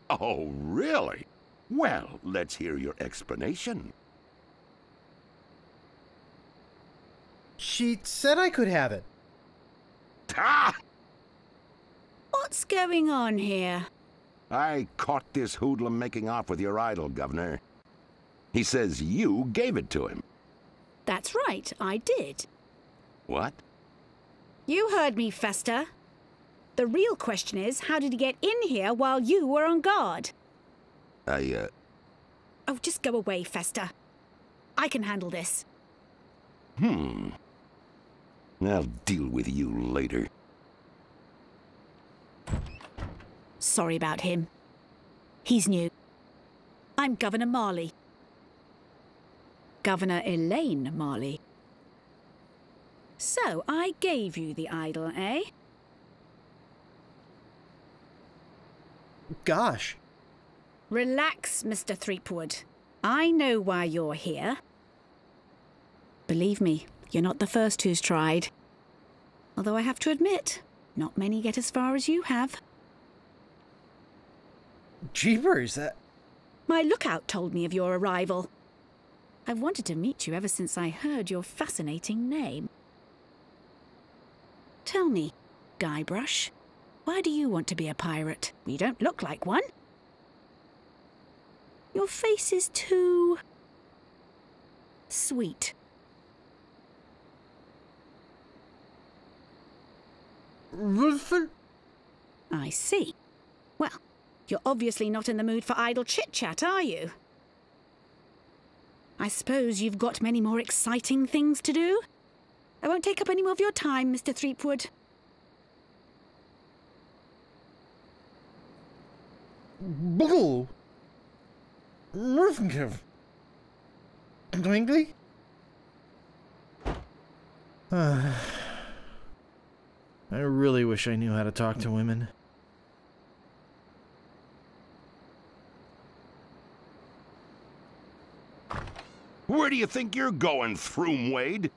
Oh, really? Well, let's hear your explanation.
She said I could have it.
Ah!
What's going on here?
I caught this hoodlum making off with your idol, Governor. He says you gave it to him.
That's right, I did.
What?
You heard me, Fester. The real question is, how did he get in here while you were on guard?
Oh,
just go away, Fester. I can handle this.
I'll deal with you later.
Sorry about him. He's new. I'm Governor Marley. Governor Elaine Marley. So, I gave you the idol, eh?
Gosh.
Relax, Mr. Threepwood. I know why you're here. Believe me, you're not the first who's tried. Although I have to admit, not many get as far as you have.
Jeepers,
My lookout told me of your arrival. I've wanted to meet you ever since I heard your fascinating name. Tell me, Guybrush, why do you want to be a pirate? You don't look like one. Your face is too sweet.
Wilford?
I see. Well, you're obviously not in the mood for idle chit-chat, are you? I suppose you've got many more exciting things to do? I won't take up any more of your time, Mr. Threepwood.
Blue. Twinkley? I really wish I knew how to talk to women.
Where do you think you're going, Throomwade?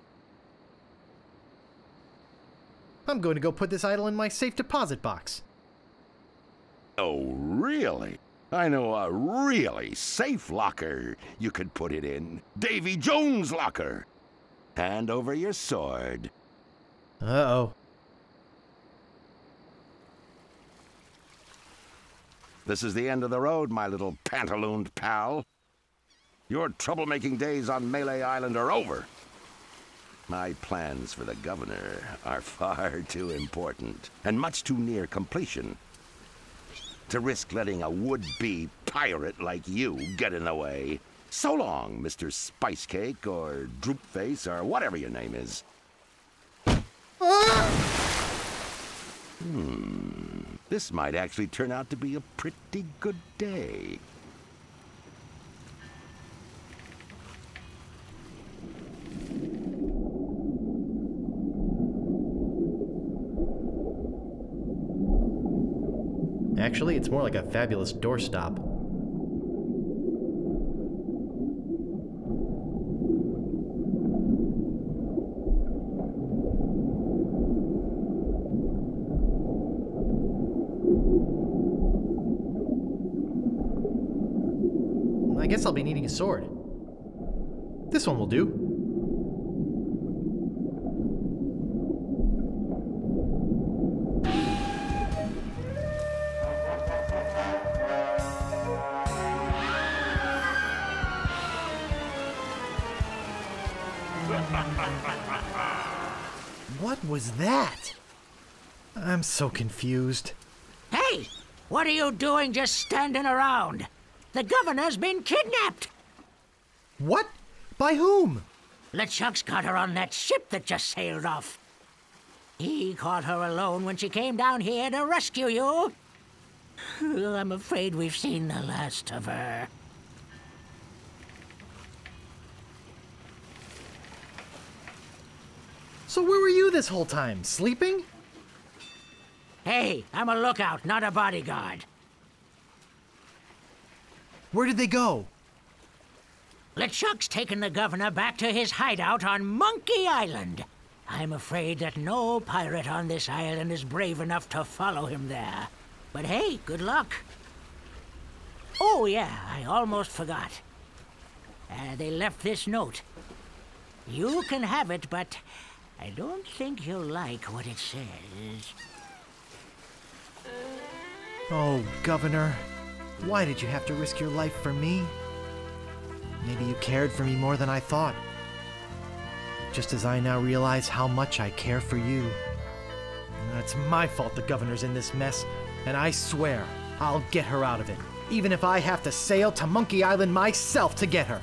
I'm going to go put this idol in my safe deposit box.
Oh, really? I know a really safe locker you could put it in. Davy Jones' locker. Hand over your sword.
Uh-oh.
This is the end of the road, my little pantalooned pal. Your troublemaking days on Melee Island are over. My plans for the governor are far too important and much too near completion to risk letting a would-be pirate like you get in the way. So long, Mr. Spicecake or Droopface or whatever your name is. This might actually turn out to be a pretty good day.
Actually, it's more like a fabulous doorstop. I guess I'll be needing a sword. This one will do. What was that? I'm so confused.
Hey! What are you doing just standing around? The governor's been kidnapped!
What? By whom?
LeChuck's got her on that ship that just sailed off. He caught her alone when she came down here to rescue you. I'm afraid we've seen the last of her.
So where were you this whole time? Sleeping?
Hey, I'm a lookout, not a bodyguard.
Where did they go?
LeChuck's taken the governor back to his hideout on Monkey Island. I'm afraid that no pirate on this island is brave enough to follow him there. But hey, good luck. Oh yeah, I almost forgot. They left this note. You can have it, but I don't think you'll like what it says.
Oh, Governor. Why did you have to risk your life for me? Maybe you cared for me more than I thought. Just as I now realize how much I care for you. It's my fault the governor's in this mess, and I swear I'll get her out of it, even if I have to sail to Monkey Island myself to get her.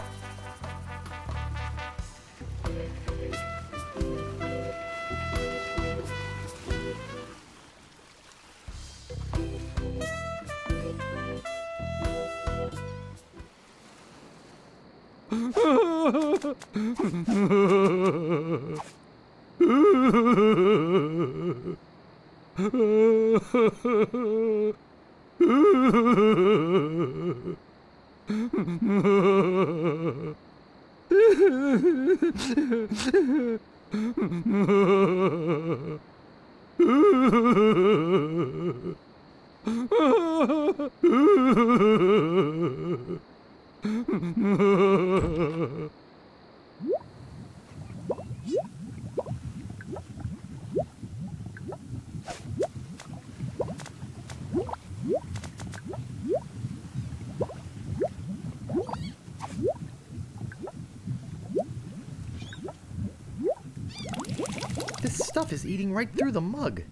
This stuff is eating right through the mug.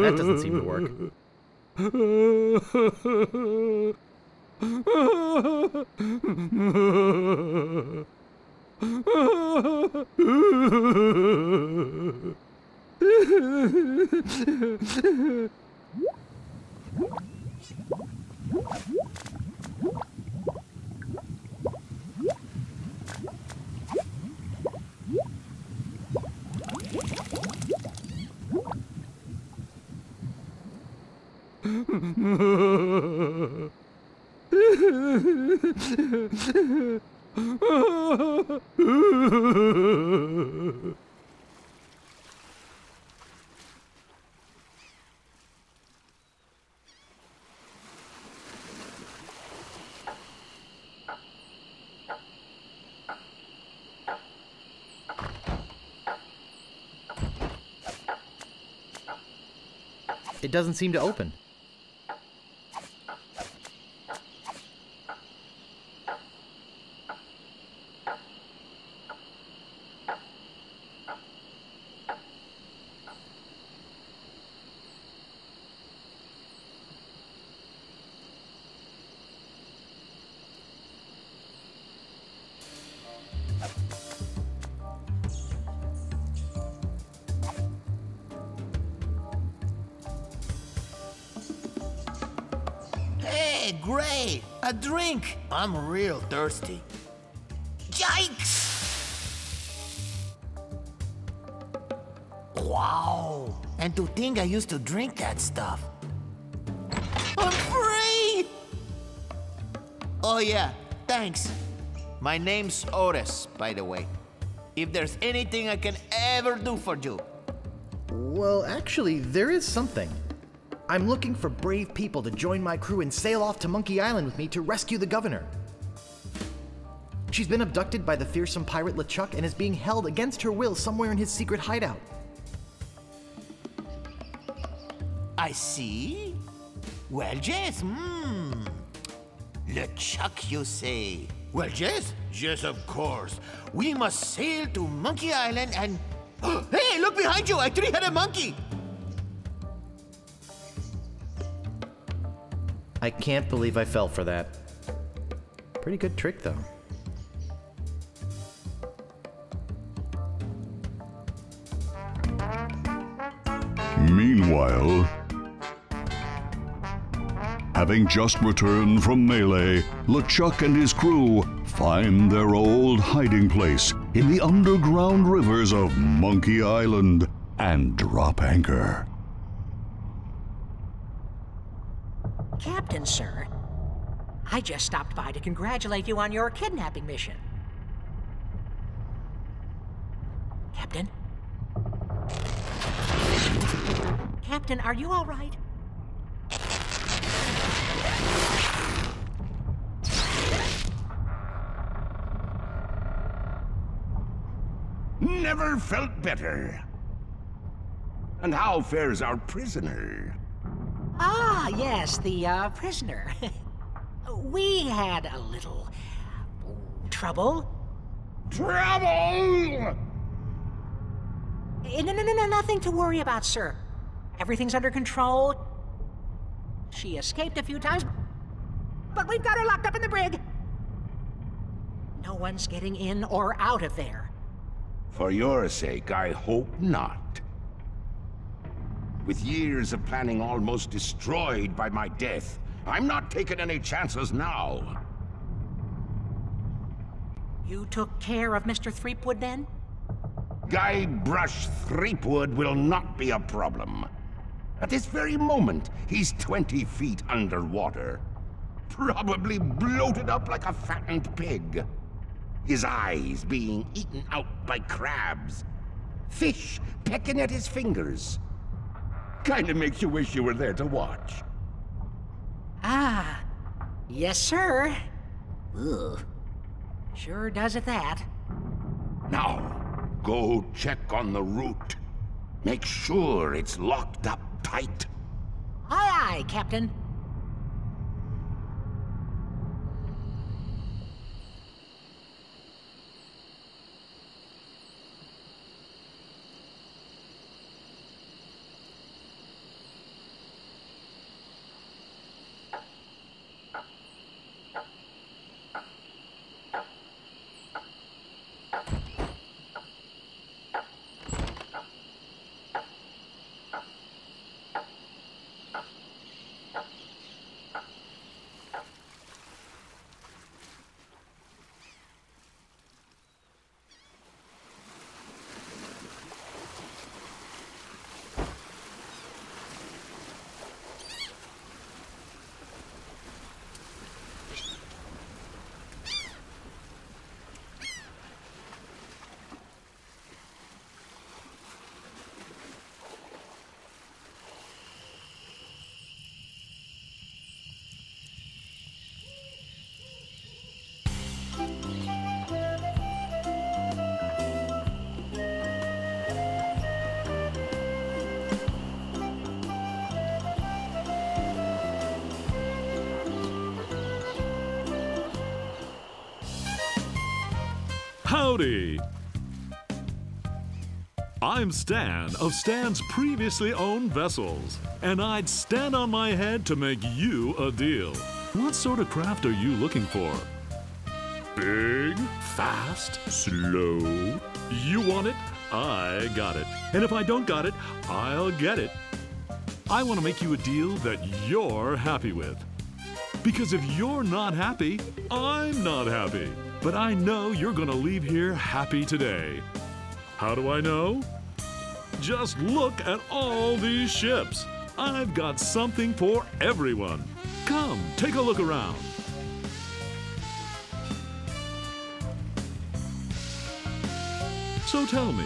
That doesn't seem to work. It doesn't seem to open.
Hey, great! A drink! I'm real thirsty. Yikes! Wow! And to think I used to drink that stuff. I'm free! Oh yeah, thanks. My name's Otis, by the way. If there's anything I can ever do for you.
Well, actually, there is something. I'm looking for brave people to join my crew and sail off to Monkey Island with me to rescue the governor. She's been abducted by the fearsome pirate LeChuck and is being held against her will somewhere in his secret hideout.
I see. Well, yes, LeChuck, you say? Well, yes, yes, of course. We must sail to Monkey Island and... Hey, look behind you! A three-headed monkey!
I can't believe I fell for that. Pretty good trick, though.
Meanwhile, having just returned from Melee, LeChuck and his crew find their old hiding place in the underground rivers of Monkey Island and drop anchor.
Captain, sir, I just stopped by to congratulate you on your kidnapping mission. Captain? Captain, are you all right?
Never felt better. And how fares our prisoner?
Ah, yes, the prisoner. We had a little trouble.
Trouble?
No, nothing to worry about, sir. Everything's under control. She escaped a few times, but we've got her locked up in the brig. No one's getting in or out of there.
For your sake, I hope not. With years of planning almost destroyed by my death, I'm not taking any chances now.
You took care of Mr. Threepwood, then?
Guybrush Threepwood will not be a problem. At this very moment, he's 20 feet underwater. Probably bloated up like a fattened pig. His eyes being eaten out by crabs. Fish pecking at his fingers. Kinda makes you wish you were there to watch.
Ah, yes, sir. Ugh. Sure does at that.
Now, go check on the route. Make sure it's locked up tight.
Aye, aye, Captain.
Howdy! I'm Stan of Stan's previously owned vessels, and I'd stand on my head to make you a deal. What sort of craft are you looking for? Big, fast, slow? You want it? I got it. And if I don't got it, I'll get it. I want to make you a deal that you're happy with. Because if you're not happy, I'm not happy. But I know you're gonna leave here happy today. How do I know? Just look at all these ships. I've got something for everyone. Come, take a look around. So tell me,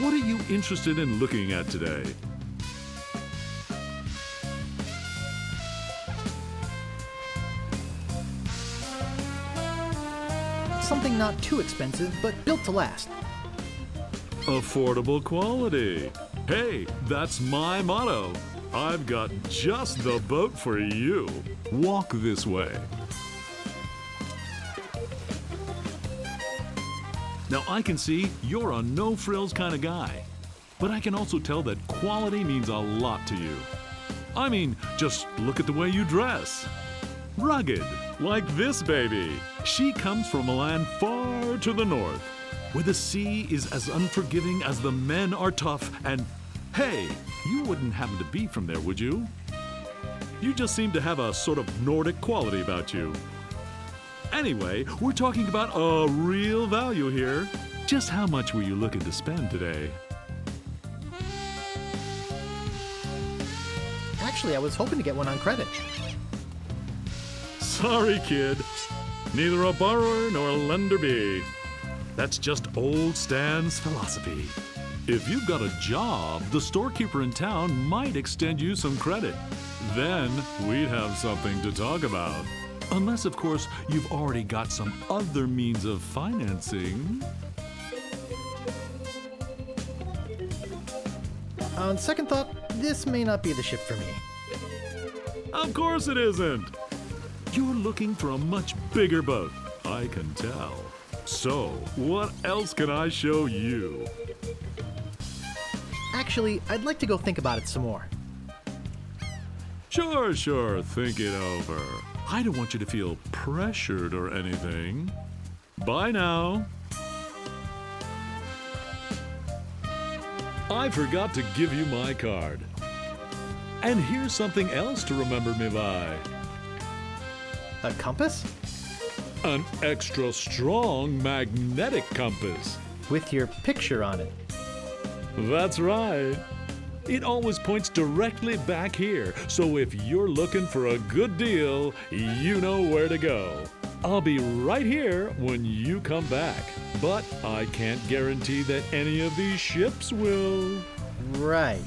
what are you interested in looking at today?
Something not too expensive, but built to last.
Affordable quality. Hey, that's my motto. I've got just the boat for you. Walk this way. Now I can see you're a no-frills kind of guy, but I can also tell that quality means a lot to you. I mean, just look at the way you dress. Rugged, like this baby. She comes from a land far to the north, where the sea is as unforgiving as the men are tough, and hey, you wouldn't happen to be from there, would you? You just seem to have a sort of Nordic quality about you. Anyway, we're talking about a real value here. Just how much were you looking to spend today?
Actually, I was hoping to get one on credit.
Sorry, kid. Neither a borrower nor a lender be. That's just old Stan's philosophy. If you've got a job, the storekeeper in town might extend you some credit. Then we'd have something to talk about. Unless, of course, you've already got some other means of financing.
On second thought, this may not be the ship for me.
Of course it isn't. You're looking for a much bigger boat, I can tell. So, what else can I show you?
Actually, I'd like to go think about it some more.
Sure, think it over. I don't want you to feel pressured or anything. Bye now. I forgot to give you my card. And here's something else to remember me by.
A compass?
An extra strong magnetic compass.
With your picture on it.
That's right. It always points directly back here, so if you're looking for a good deal, you know where to go. I'll be right here when you come back, but I can't guarantee that any of these ships will.
Right.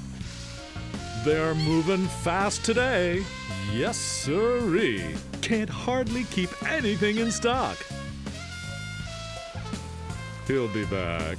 They're moving fast today. Yes, sirree. Can't hardly keep anything in stock. He'll be back.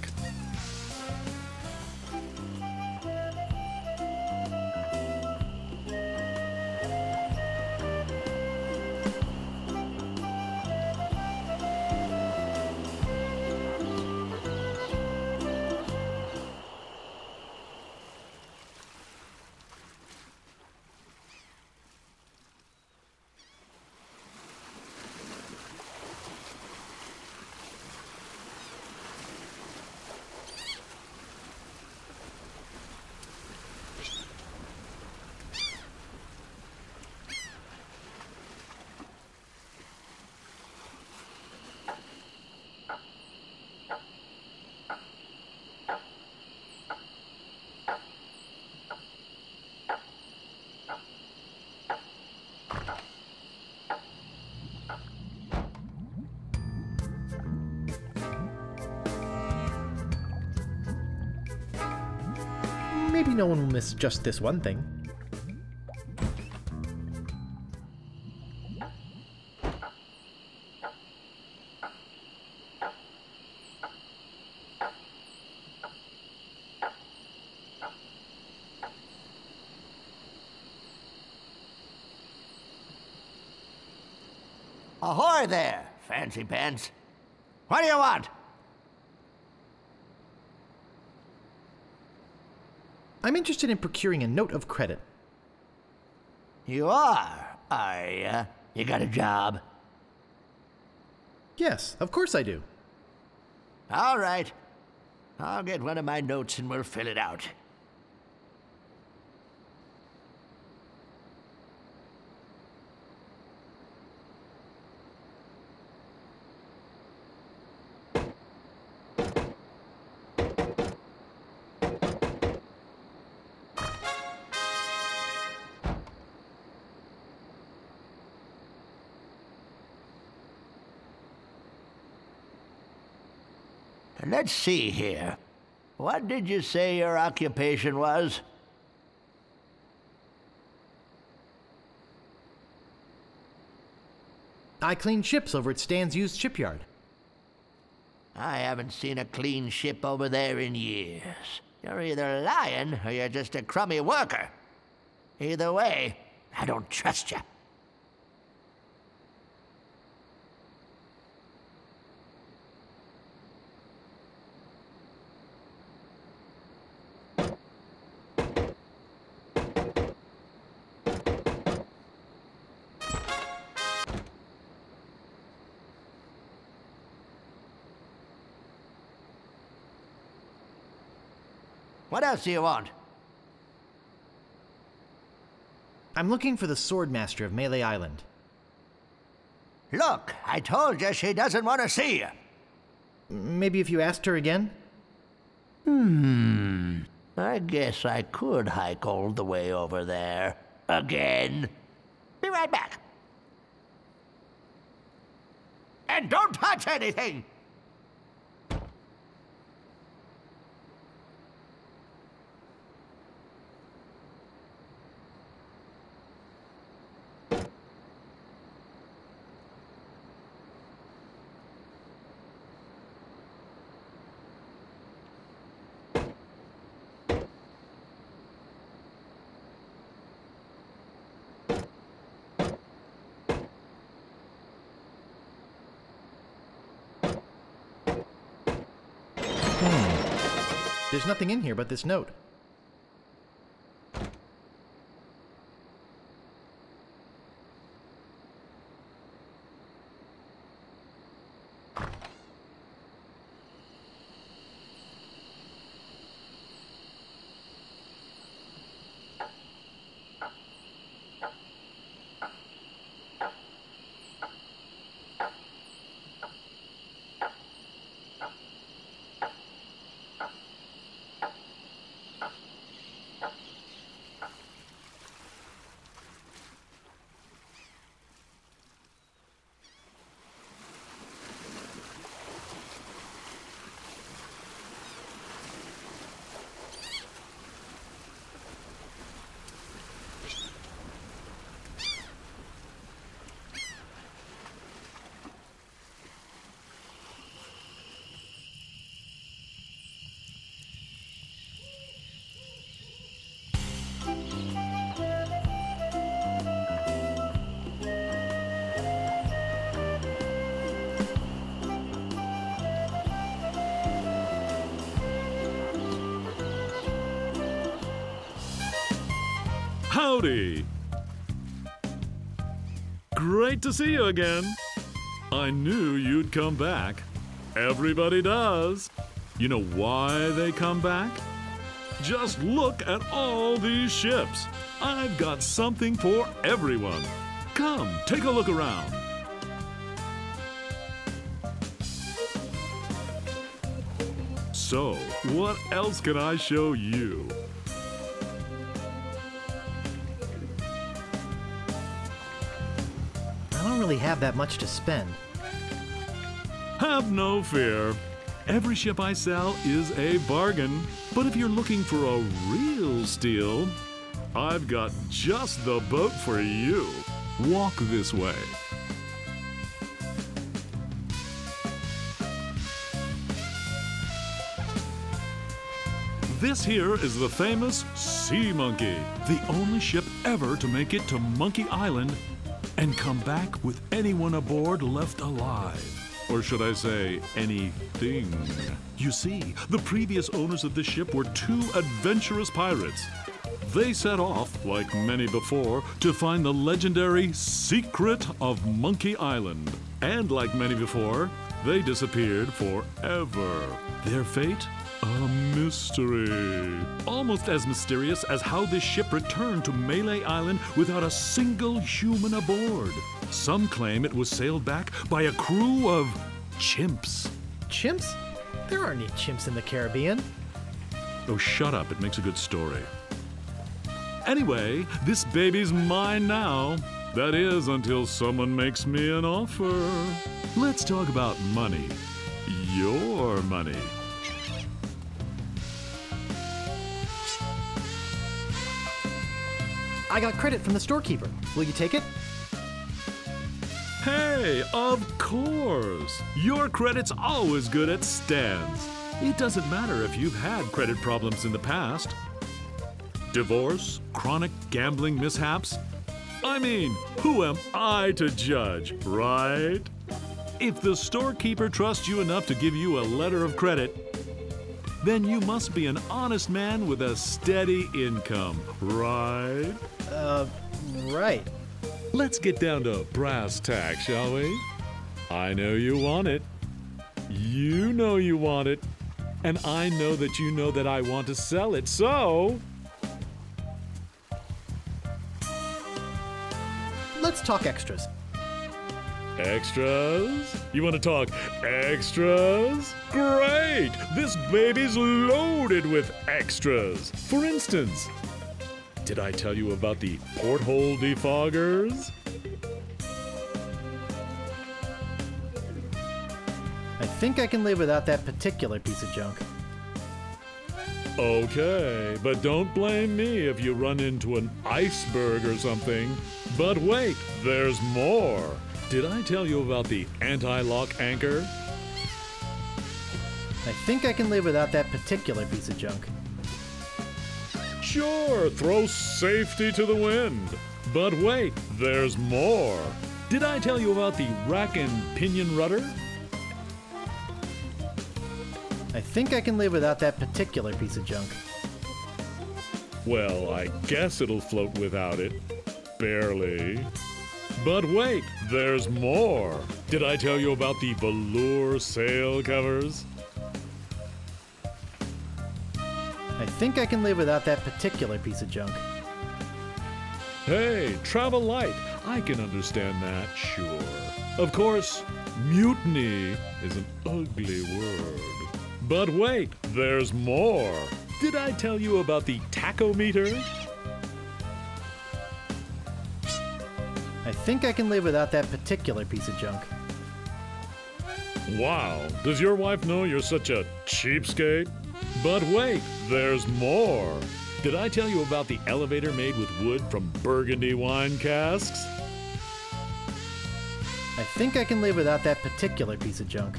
Maybe no one will miss just this one thing.
Ahoy there, fancy pants. What do you want?
I'm interested in procuring a note of credit.
You are ya? You got a job?
Yes, of course I do.
All right. I'll get one of my notes and we'll fill it out. Let's see here. What did you say your occupation was?
I clean ships over at Stan's used shipyard.
I haven't seen a clean ship over there in years. You're either lying or you're just a crummy worker. Either way, I don't trust you. What else do you want?
I'm looking for the Swordmaster of Melee Island.
Look, I told you she doesn't want to see you.
Maybe if you asked her again?
I guess I could hike all the way over there. Again. Be right back. And don't touch anything!
There's nothing in here but this note.
Howdy! Great to see you again. I knew you'd come back. Everybody does. You know why they come back? Just look at all these ships. I've got something for everyone. Come, take a look around. So, what else can I show you?
I don't really have that much to spend.
Have no fear. Every ship I sell is a bargain. But if you're looking for a real steal, I've got just the boat for you. Walk this way. This here is the famous Sea Monkey, the only ship ever to make it to Monkey Island and come back with anyone aboard left alive.
Or should I say, anything. You see, the previous owners of the ship were two adventurous pirates. They set off, like many before, to find the legendary secret of Monkey Island. And like many before, they disappeared forever. Their fate? A mystery. Almost as mysterious as how this ship returned to Malay Island without a single human aboard. Some claim it was sailed back by a crew of chimps.
Chimps? There aren't any chimps in the Caribbean.
Oh, shut up. It makes a good story. Anyway, this baby's mine now. That is, until someone makes me an offer. Let's talk about money. Your money.
I got credit from the storekeeper. Will you take it?
Hey, of course. Your credit's always good at stands. It doesn't matter if you've had credit problems in the past. Divorce, chronic gambling mishaps. I mean, who am I to judge, right? If the storekeeper trusts you enough to give you a letter of credit, then you must be an honest man with a steady income, right?
Right.
Let's get down to brass tacks, shall we? I know you want it. You know you want it. And I know that you know that I want to sell it, so...
Let's talk extras.
Extras? You want to talk extras? Great! This baby's loaded with extras. For instance, did I tell you about the porthole defoggers?
I think I can live without that particular piece of junk.
Okay, but don't blame me if you run into an iceberg or something. But wait, there's more. Did I tell you about the anti-lock anchor?
I think I can live without that particular piece of junk.
Sure, throw safety to the wind. But wait, there's more. Did I tell you about the rack and pinion rudder?
I think I can live without that particular piece of junk.
Well, I guess it'll float without it. Barely. But wait, there's more. Did I tell you about the velour sail covers?
I think I can live without that particular piece of junk.
Hey, travel light. I can understand that, sure. Of course, mutiny is an ugly word. But wait, there's more. Did I tell you about the tachometer?
I think I can live without that particular piece of junk.
Wow, does your wife know you're such a cheapskate? But wait, there's more. Did I tell you about the elevator made with wood from Burgundy wine casks?
I think I can live without that particular piece of junk.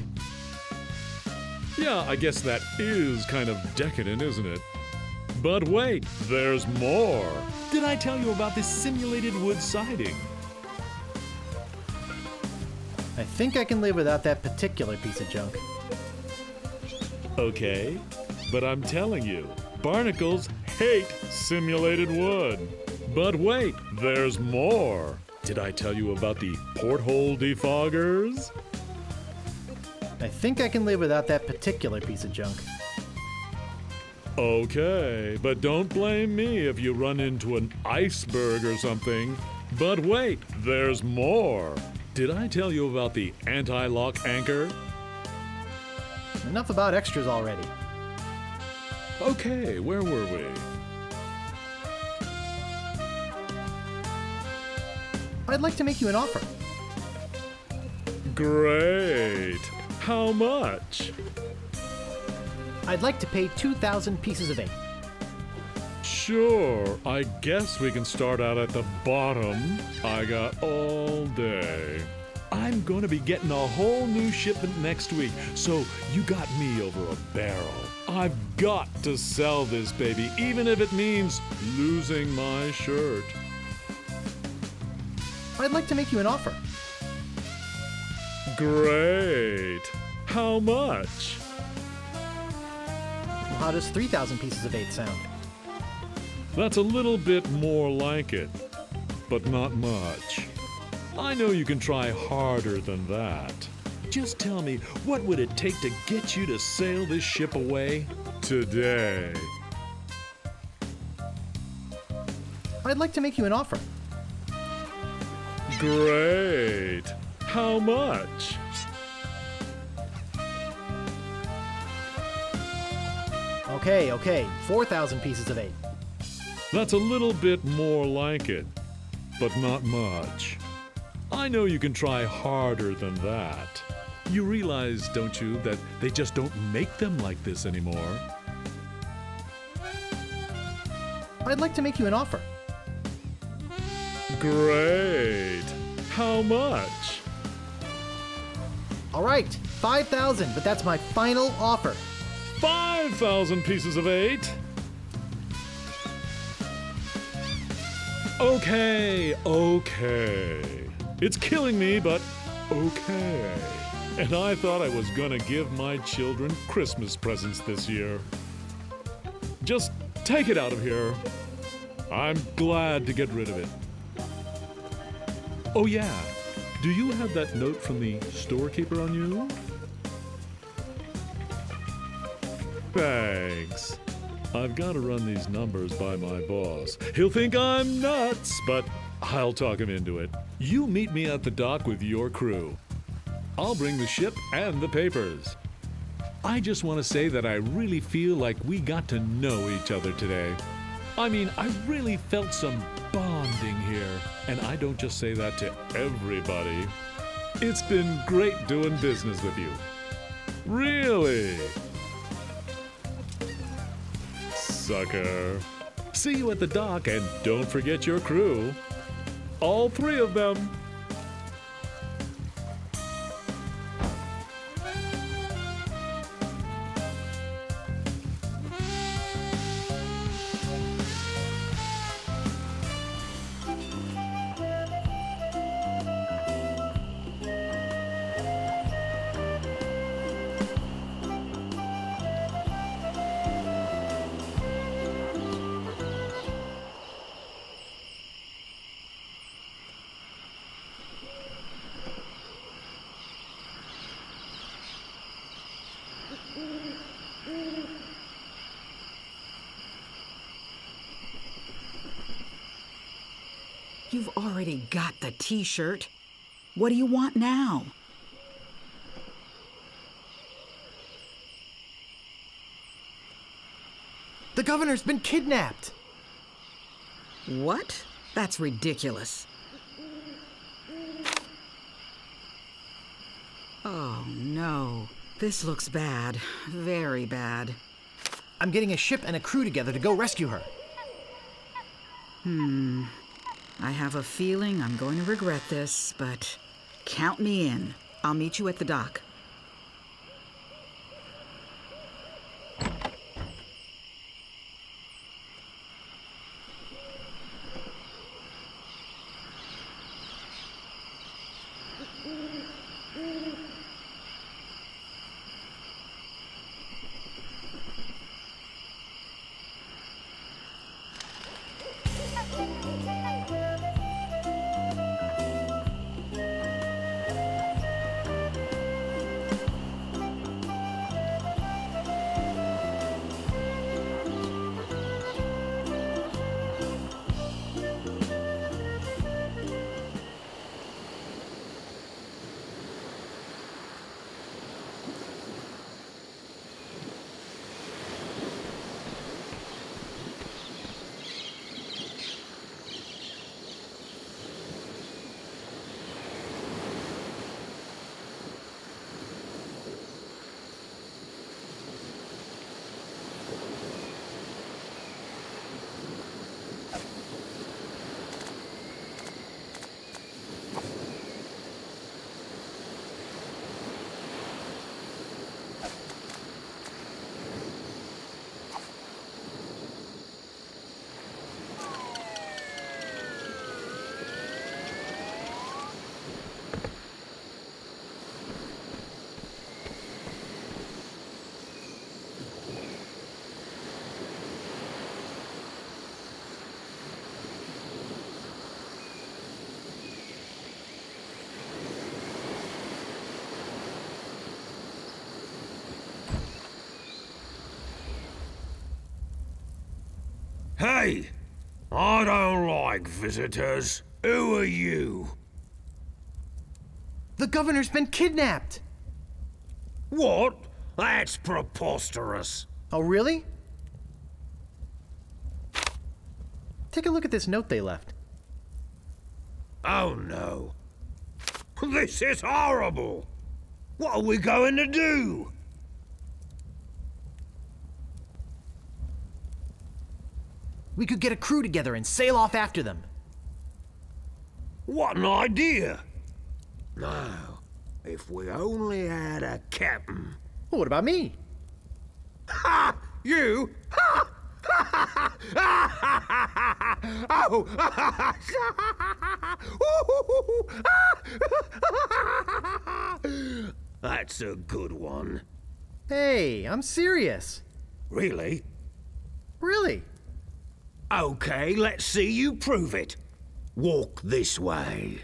Yeah, I guess that is kind of decadent, isn't it? But wait, there's more. Did I tell you about this simulated wood siding?
I think I can live without that particular piece of junk.
Okay, but I'm telling you, barnacles hate simulated wood. But wait, there's more. Did I tell you about the porthole defoggers?
I think I can live without that particular piece of junk.
Okay, but don't blame me if you run into an iceberg or something. But wait, there's more. Did I tell you about the anti-lock anchor?
Enough about extras already.
Okay, where were we?
I'd like to make you an offer.
Great. How much?
I'd like to pay 2,000 pieces of ink.
Sure, I guess we can start out at the bottom. I got all day. I'm going to be getting a whole new shipment next week, so you got me over a barrel. I've got to sell this baby, even if it means losing my shirt.
I'd like to make you an offer.
Great. How much?
How does 3,000 pieces of 8 sound?
That's a little bit more like it, but not much. I know you can try harder than that. Just tell me, what would it take to get you to sail this ship away today?
I'd like to make you an offer.
Great. How much?
Okay, 4,000 pieces of 8.
That's a little bit more like it, but not much. I know you can try harder than that. You realize, don't you, that they just don't make them like this anymore?
I'd like to make you an offer.
Great. How much?
All right, 5,000, but that's my final offer.
5,000 pieces of 8? Okay. It's killing me, but okay. And I thought I was gonna give my children Christmas presents this year. Just take it out of here. I'm glad to get rid of it. Oh yeah, do you have that note from the storekeeper on you? Thanks. I've got to run these numbers by my boss. He'll think I'm nuts, but I'll talk him into it. You meet me at the dock with your crew. I'll bring the ship and the papers. I just want to say that I really feel like we got to know each other today. I mean, I really felt some bonding here, and I don't just say that to everybody. It's been great doing business with you. Really. Sucker. See you at the dock, and don't forget your crew. All 3 of them.
You've already got the t-shirt. What do you want now?
The governor's been kidnapped!
What? That's ridiculous. Oh, no. This looks bad. Very bad.
I'm getting a ship and a crew together to go rescue her.
I have a feeling I'm going to regret this, but count me in. I'll meet you at the dock.
Hey, I don't like visitors. Who are you?
The governor's been kidnapped!
What? That's preposterous.
Oh, really? Take a look at this note they left.
Oh no. This is horrible. What are we going to do?
We could get a crew together and sail off after them.
What an idea. Now, if we only had a captain.
Well, what about me?
Ha! You? Ha! Oh! That's a good one.
Hey, I'm serious.
Really?
Really?
Okay, let's see you prove it. Walk this way.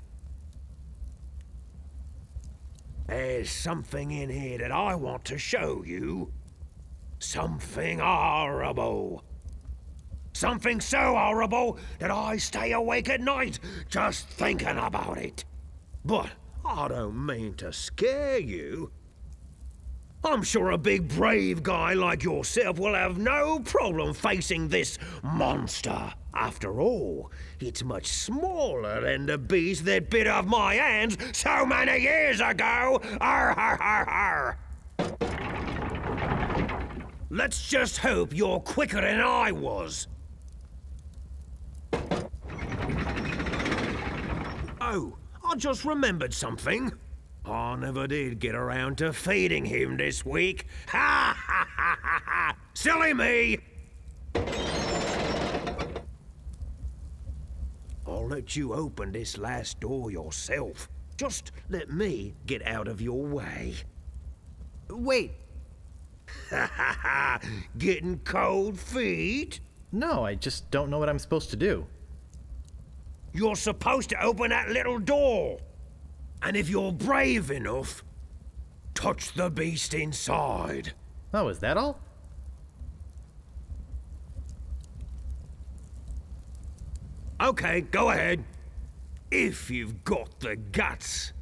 There's something in here that I want to show you. Something horrible. Something so horrible that I stay awake at night just thinking about it. But I don't mean to scare you. I'm sure a big brave guy like yourself will have no problem facing this monster. After all, it's much smaller than the beast that bit off my hands so many years ago. Arr, arr, arr, arr. Let's just hope you're quicker than I was. Oh, I just remembered something. I never did get around to feeding him this week. Ha ha ha ha ha! Silly me! I'll let you open this last door yourself. Just let me get out of your way.
Wait.
Ha ha ha! Getting cold feet?
No, I just don't know what I'm supposed to do.
You're supposed to open that little door. And if you're brave enough, touch the beast inside.
Oh, is that all?
Okay, go ahead. If you've got the guts.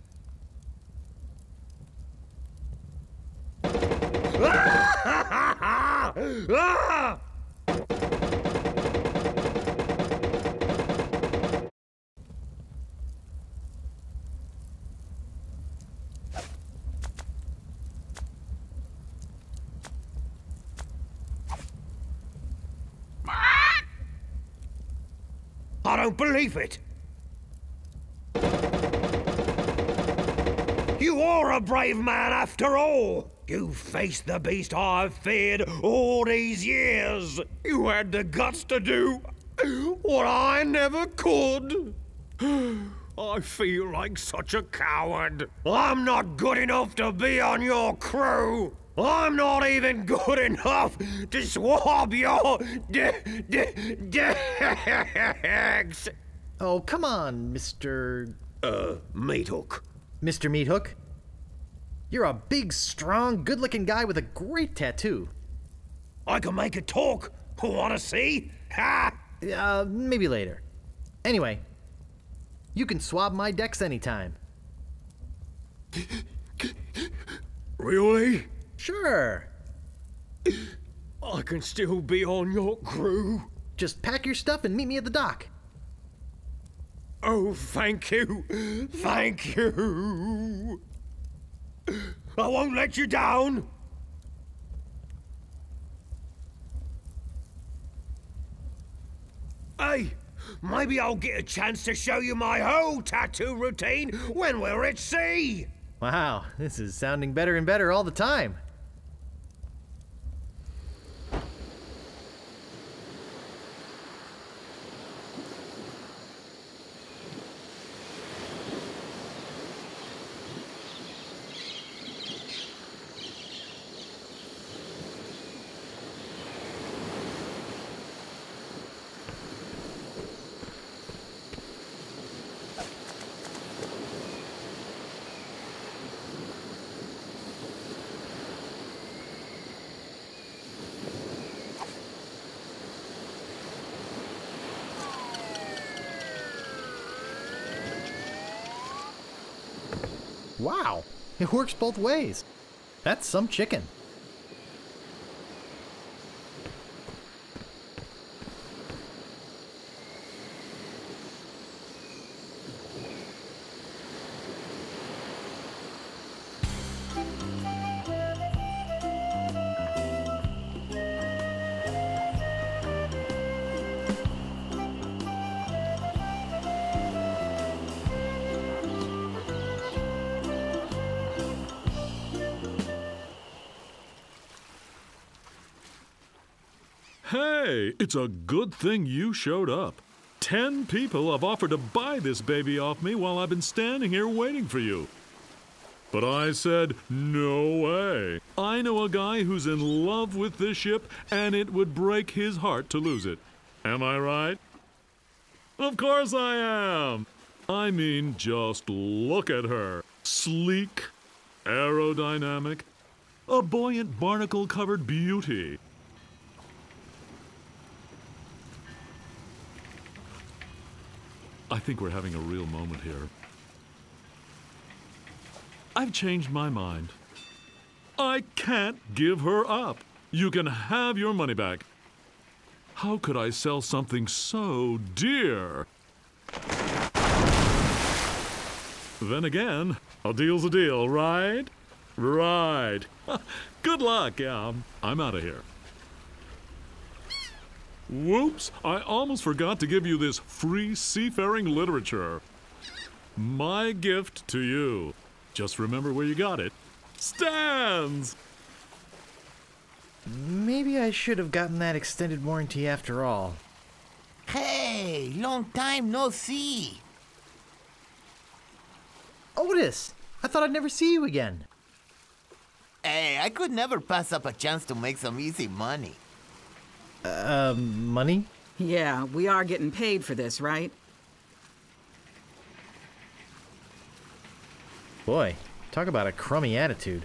Ah! I don't believe it. You are a brave man after all. You faced the beast I've feared all these years. You had the guts to do what I never could. I feel like such a coward. I'm not good enough to be on your crew. I'm not even good enough to swab your decks.
Oh, come on, Mr.
Meathook.
Mr. Meathook? You're a big, strong, good-looking guy with a great tattoo.
I can make it talk. Wanna see? Ha!
Maybe later. Anyway, you can swab my decks anytime.
Really?
Sure.
I can still be on your crew.
Just pack your stuff and meet me at the dock.
Oh, thank you. Thank you. I won't let you down. Hey, maybe I'll get a chance to show you my whole tattoo routine when we're at sea.
Wow, this is sounding better and better all the time. Wow, it works both ways. That's some chicken.
Hey, it's a good thing you showed up. 10 people have offered to buy this baby off me while I've been standing here waiting for you. But I said, no way. I know a guy who's in love with this ship, and it would break his heart to lose it. Am I right? Of course I am. I mean, just look at her. Sleek, aerodynamic, a buoyant barnacle-covered beauty. I think we're having a real moment here. I've changed my mind. I can't give her up. You can have your money back. How could I sell something so dear? Then again, a deal's a deal, right? Right. Good luck, yeah. I'm out of here. Whoops, I almost forgot to give you this free seafaring literature. My gift to you. Just remember where you got it. Stands!
Maybe I should have gotten that extended warranty after all.
Hey, long time no see.
Otis! I thought I'd never see you again.
Hey, I could never pass up a chance to make some easy money.
Money?
Yeah, we are getting paid for this, right?
Boy, talk about a crummy attitude.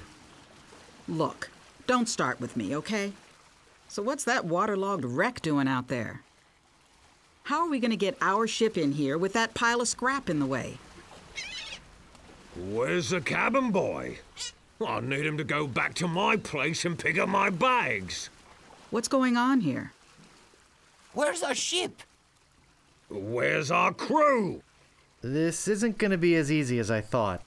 Look, don't start with me, okay? So what's that waterlogged wreck doing out there? How are we gonna get our ship in here with that pile of scrap in the way?
Where's the cabin boy? I need him to go back to my place and pick up my bags.
What's going on here?
Where's our ship?
Where's our crew?
This isn't gonna be as easy as I thought.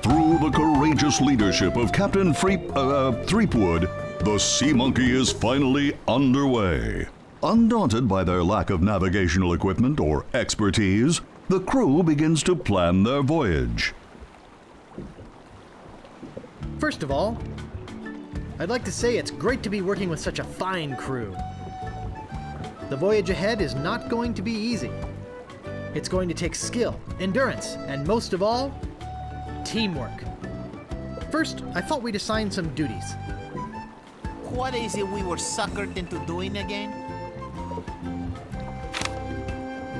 Through the courageous leadership of Captain Threepwood, the Sea Monkey is finally underway. Undaunted by their lack of navigational equipment or expertise, the crew begins to plan their voyage.
First of all, I'd like to say it's great to be working with such a fine crew. The voyage ahead is not going to be easy. It's going to take skill, endurance, and most of all, teamwork. First, I thought we'd assign some duties.
What is it we were suckered into doing again?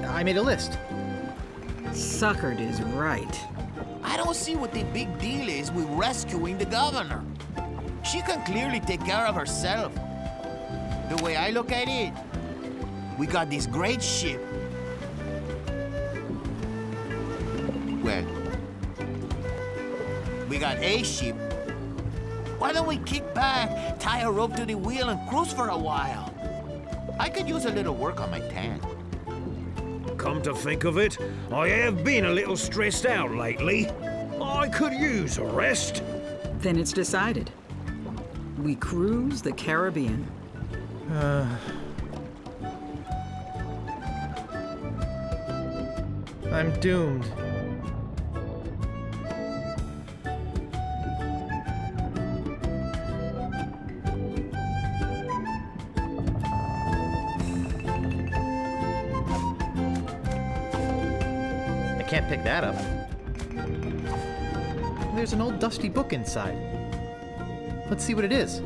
I made a list.
Suckered is right.
I don't see what the big deal is with rescuing the governor. She can clearly take care of herself. The way I look at it, we got this great ship. Well, we got a ship. Why don't we kick back, tie a rope to the wheel, and cruise for a while? I could use a little work on my tan.
Come to think of it, I have been a little stressed out lately. I could use a rest.
Then it's decided. We cruise the Caribbean.
I'm doomed. Can't pick that up. There's an old dusty book inside. Let's see what it is.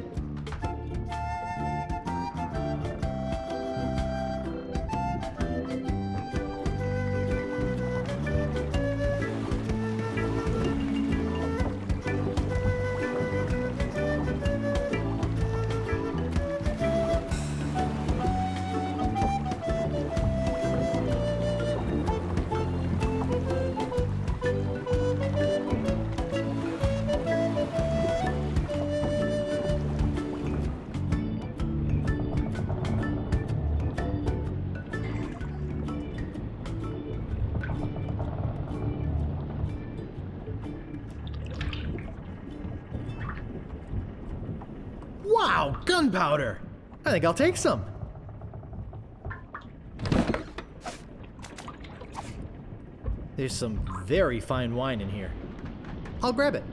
Wow, gunpowder! I think I'll take some. There's some very fine wine in here. I'll grab it.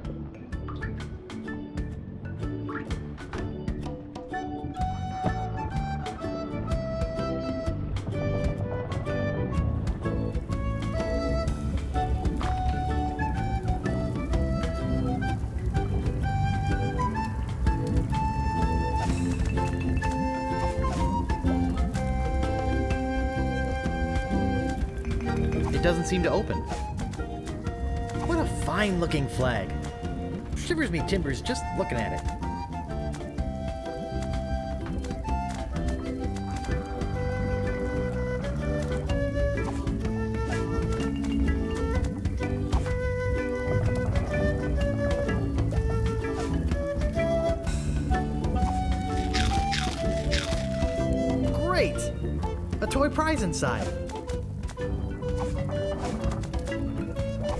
It doesn't seem to open. What a fine-looking flag. Shivers me timbers just looking at it. Great! A toy prize inside.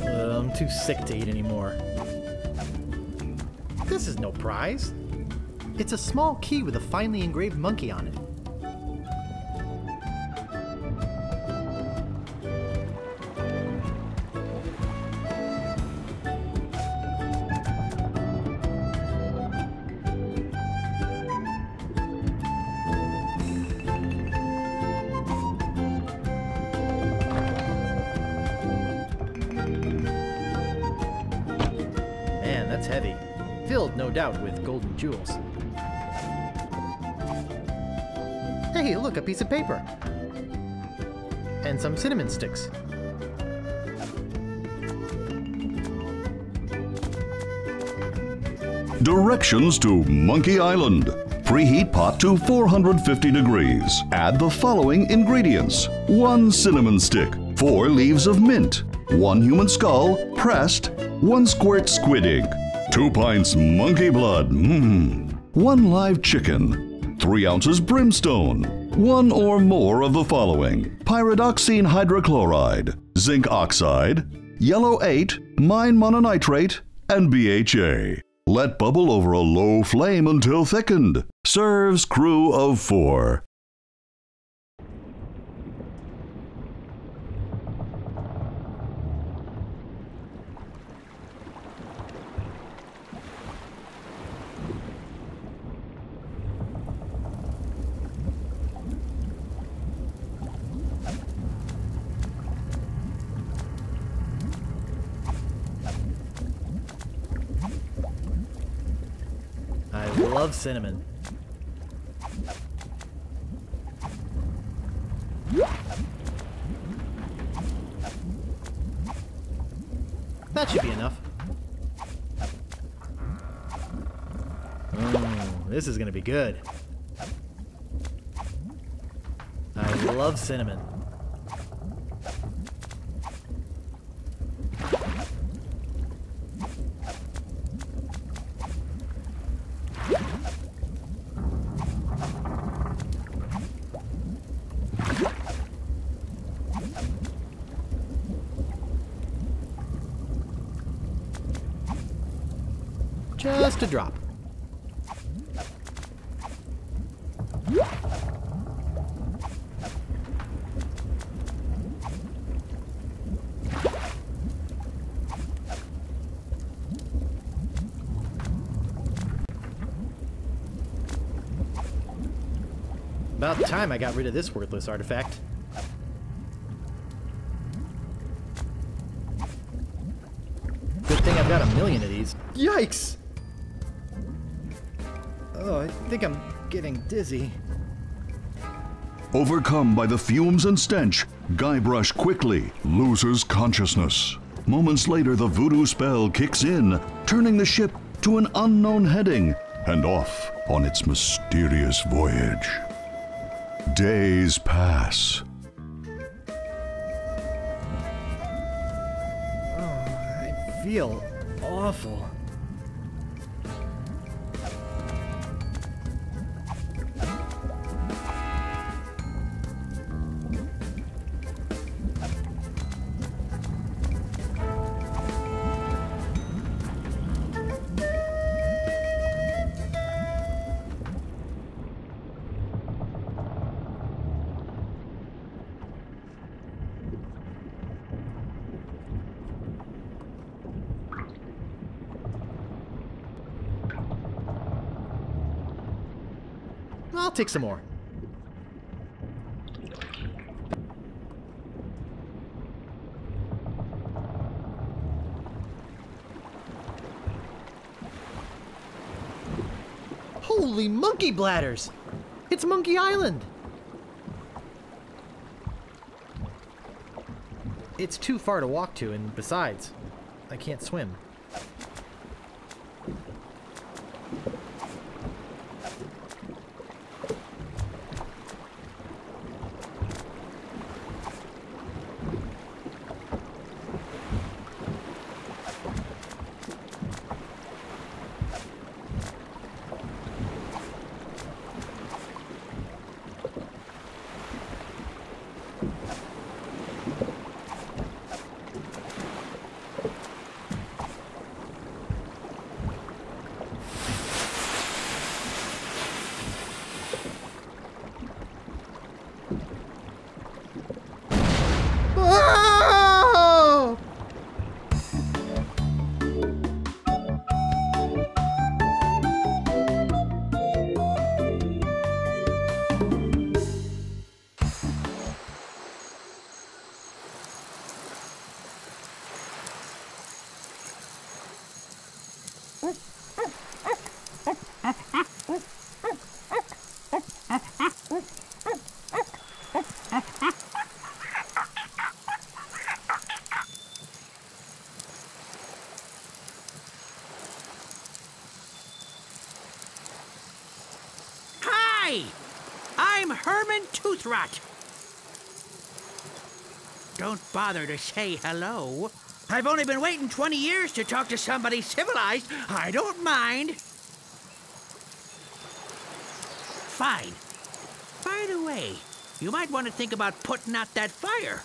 I'm too sick to eat anymore. This is no prize. It's a small key with a finely engraved monkey on it. That's heavy. Filled, no doubt, with golden jewels. Hey, look, a piece of paper. And some cinnamon sticks.
Directions to Monkey Island. Preheat pot to 450 degrees. Add the following ingredients. 1 cinnamon stick, 4 leaves of mint, 1 human skull, pressed, 1 squirt squid ink, 2 pints monkey blood, 1 live chicken, 3 ounces brimstone, 1 or more of the following: pyridoxine hydrochloride, zinc oxide, yellow 8, mine mononitrate, and BHA. Let bubble over a low flame until thickened. Serves crew of 4.
I love cinnamon. That should be enough. This is gonna be good. I love cinnamon. Just a drop. About time I got rid of this worthless artifact. Good thing I've got a million of these. Yikes! Oh, I think I'm getting dizzy.
Overcome by the fumes and stench, Guybrush quickly loses consciousness. Moments later, the voodoo spell kicks in, turning the ship to an unknown heading and off on its mysterious voyage. Days pass.
Oh, I feel awful. I'll take some more. Holy monkey bladders! It's Monkey Island! It's too far to walk to, and besides, I can't swim.
Hi! I'm Herman Toothrot. Don't bother to say hello. I've only been waiting 20 years to talk to somebody civilized. I don't mind. Fine. By the way, you might want to think about putting out that fire.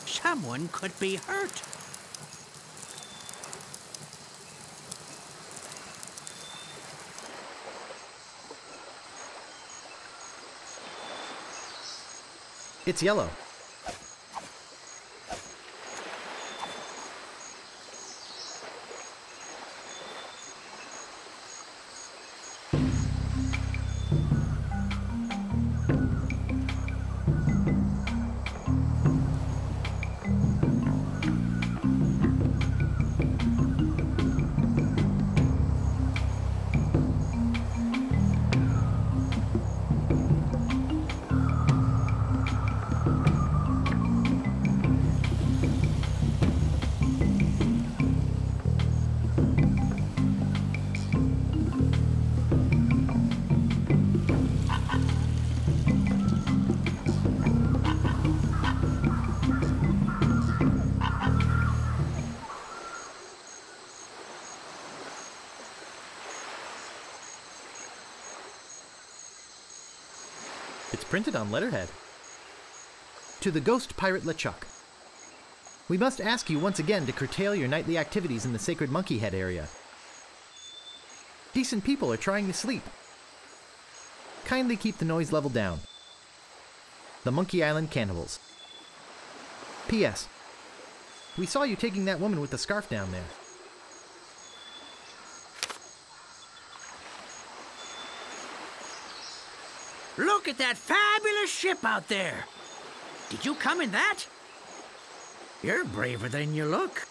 Someone could be hurt.
It's yellow. It's printed on letterhead. To the ghost pirate LeChuck. We must ask you once again to curtail your nightly activities in the sacred Monkey Head area. Decent people are trying to sleep. Kindly keep the noise level down. The Monkey Island Cannibals. P.S. We saw you taking that woman with the scarf down there.
Look at that fabulous ship out there. Did you come in that? You're braver than you look.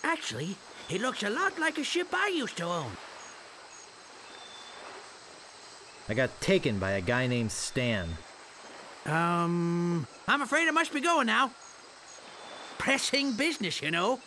Actually, it looks a lot like a ship I used to own.
I got taken by a guy named Stan.
I'm afraid I must be going now. Pressing business, you know.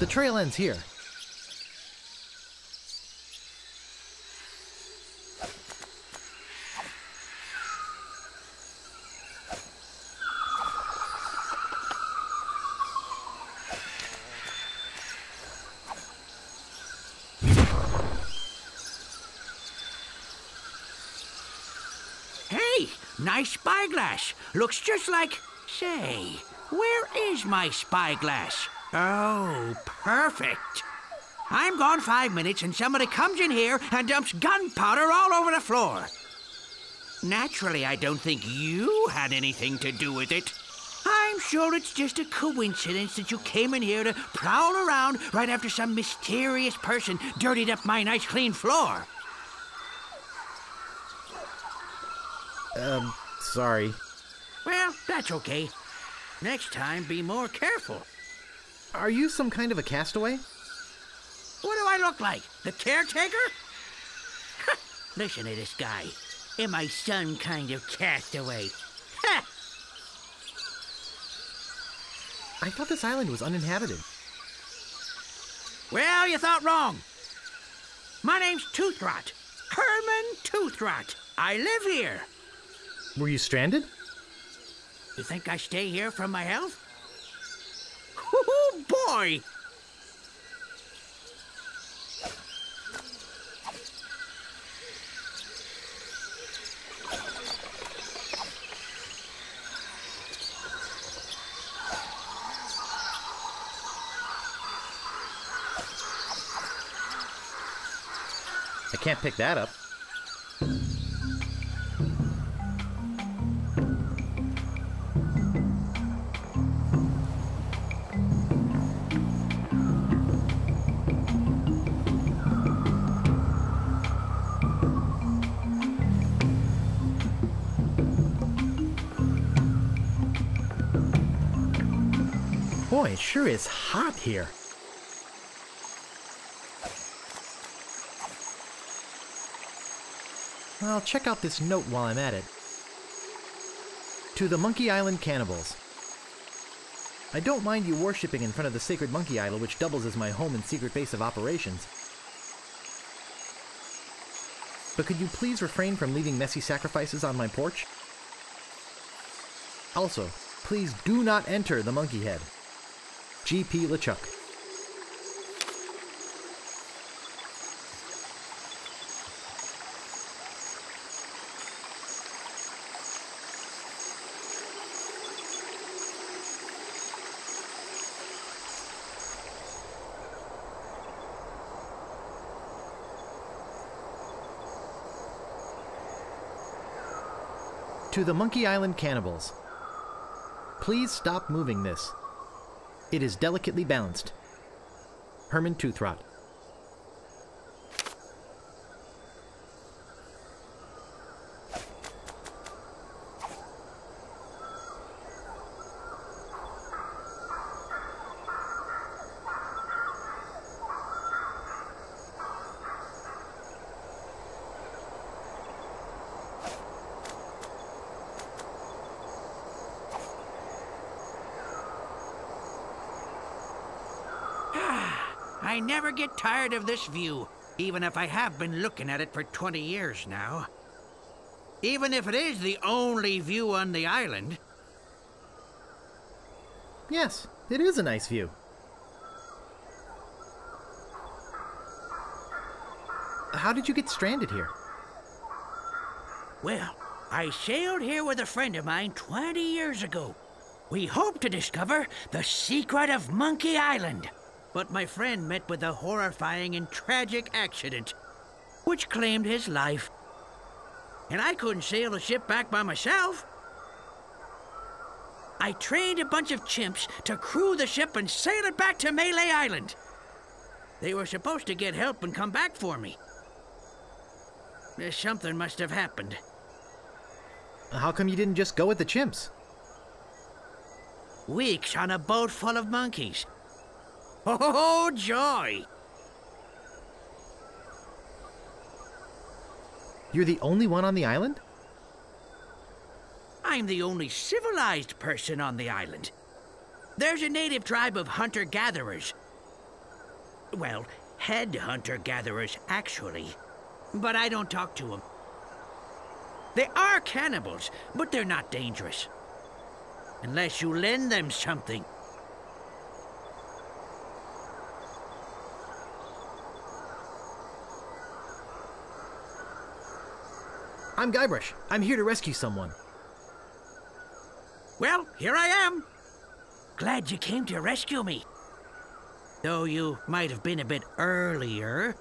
The trail ends here.
Hey, nice spyglass. Looks just like... Say, where is my spyglass? Oh, perfect. I'm gone 5 minutes and somebody comes in here and dumps gunpowder all over the floor. Naturally, I don't think you had anything to do with it. I'm sure it's just a coincidence that you came in here to prowl around right after some mysterious person dirtied up my nice clean floor.
Sorry.
Well, that's okay. Next time, be more careful.
Are you some kind of a castaway?
What do I look like? The caretaker? Listen to this guy. Am I some kind of castaway? Ha!
I thought this island was uninhabited.
Well, you thought wrong. My name's Toothrot. Herman Toothrot. I live here.
Were you stranded?
You think I stay here for my health? Oh, boy!
I can't pick that up. Boy, it sure is hot here. I'll check out this note while I'm at it. To the Monkey Island Cannibals. I don't mind you worshipping in front of the sacred monkey idol, which doubles as my home and secret base of operations. But could you please refrain from leaving messy sacrifices on my porch? Also, please do not enter the monkey head. G.P. LeChuck. To the Monkey Island Cannibals. Please stop moving this. It is delicately balanced. Herman Toothrot.
I never get tired of this view, even if I have been looking at it for 20 years now. Even if it is the only view on the island.
Yes, it is a nice view. How did you get stranded here?
Well, I sailed here with a friend of mine 20 years ago. We hoped to discover the secret of Monkey Island. But my friend met with a horrifying and tragic accident, which claimed his life. And I couldn't sail the ship back by myself. I trained a bunch of chimps to crew the ship and sail it back to Malay Island. They were supposed to get help and come back for me. Something must have happened.
How come you didn't just go with the chimps?
Weeks on a boat full of monkeys. Oh, joy!
You're the only one on the island?
I'm the only civilized person on the island. There's a native tribe of hunter-gatherers. well, head hunter-gatherers, actually. But I don't talk to them. They are cannibals, but they're not dangerous. Unless you lend them something.
I'm Guybrush. I'm here to rescue someone.
Well, here I am. Glad you came to rescue me. Though you might have been a bit earlier.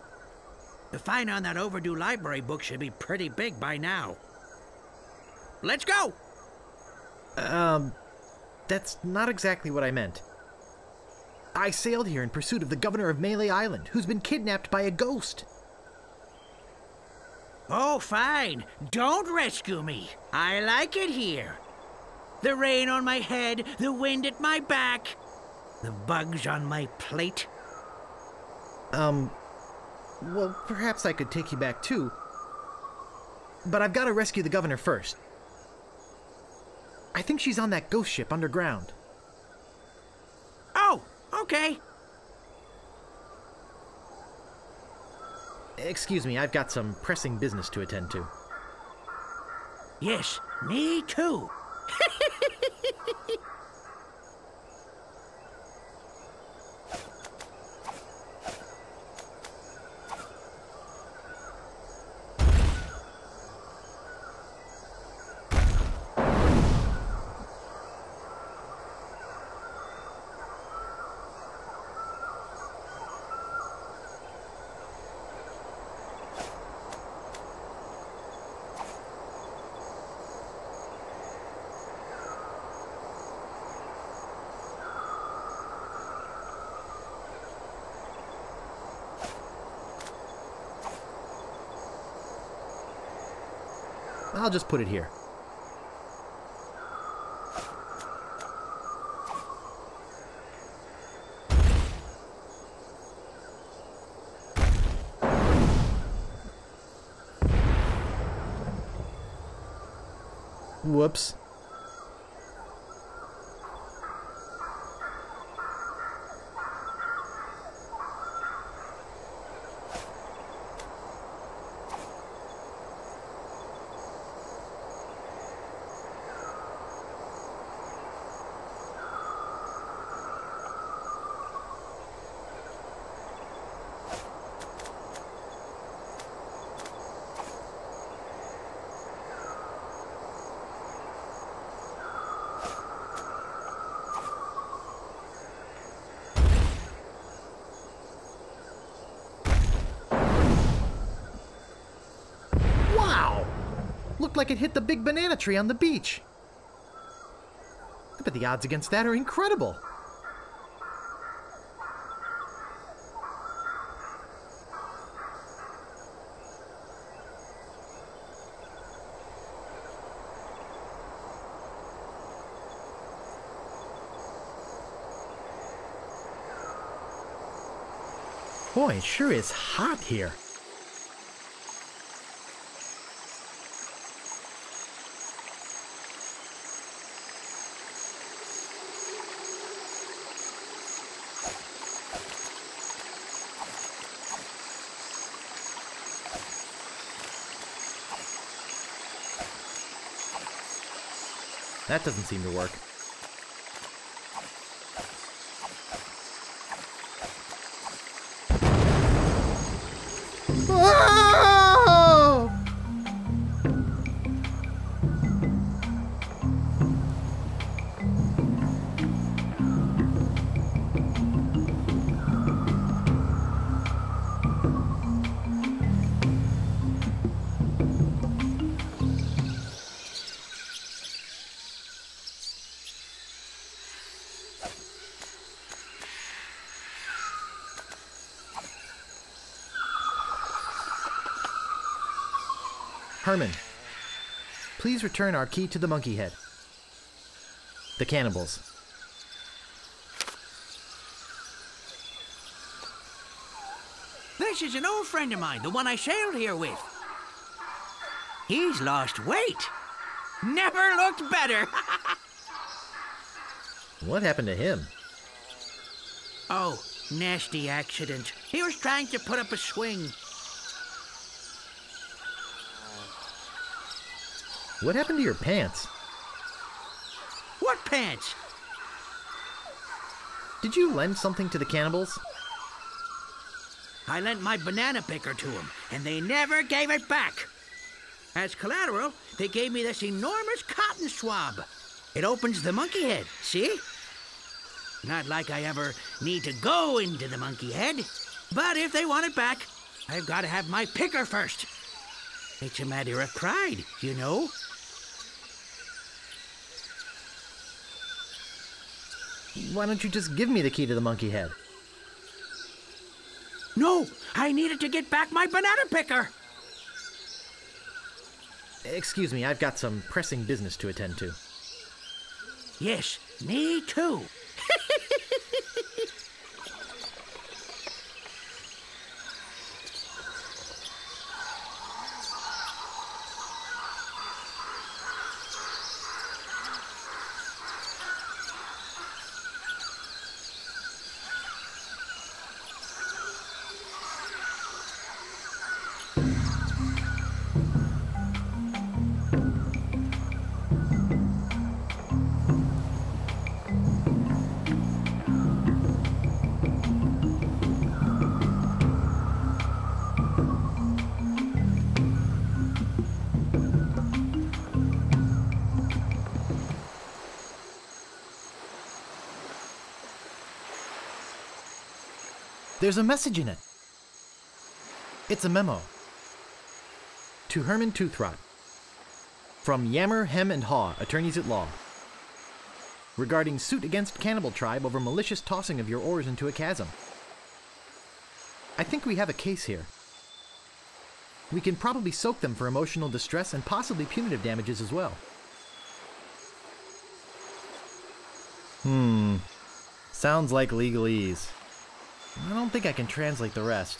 The fine on that overdue library book should be pretty big by now. Let's go!
That's not exactly what I meant. I sailed here in pursuit of the governor of Melee Island, who's been kidnapped by a ghost.
Oh, fine. Don't rescue me. I like it here. The rain on my head, the wind at my back, the bugs on my plate.
Well, perhaps I could take you back too. But I've got to rescue the governor first. I think she's on that ghost ship underground.
Oh, okay.
Excuse me, I've got some pressing business to attend to.
Yes, me too.
I'll just put it here. Whoops. Looked like it hit the big banana tree on the beach. I bet the odds against that are incredible. Boy, it sure is hot here. That doesn't seem to work. Whoa! Herman, please return our key to the monkey head. The cannibals.
This is an old friend of mine, the one I sailed here with. He's lost weight. Never looked better.
What happened to him?
Oh, Nasty accident. He was trying to put up a swing.
What happened to your pants?
What pants?
Did you lend something to the cannibals?
I lent my banana picker to them, and they never gave it back. As collateral, they gave me this enormous cotton swab. It opens the monkey head, see? Not like I ever need to go into the monkey head. But if they want it back, I've got to have my picker first. It's a matter of pride, you know.
Why don't you just give me the key to the monkey head?
No, I needed to get back my banana picker.
Excuse me, I've got some pressing business to attend to.
Yes, me too.
There's a message in it. It's a memo. To Herman Toothrot. From Yammer, Hem, and Haw, attorneys at law. Regarding suit against cannibal tribe over malicious tossing of your oars into a chasm. I think we have a case here. We can probably soak them for emotional distress and possibly punitive damages as well. Sounds like legalese. I don't think I can translate the rest.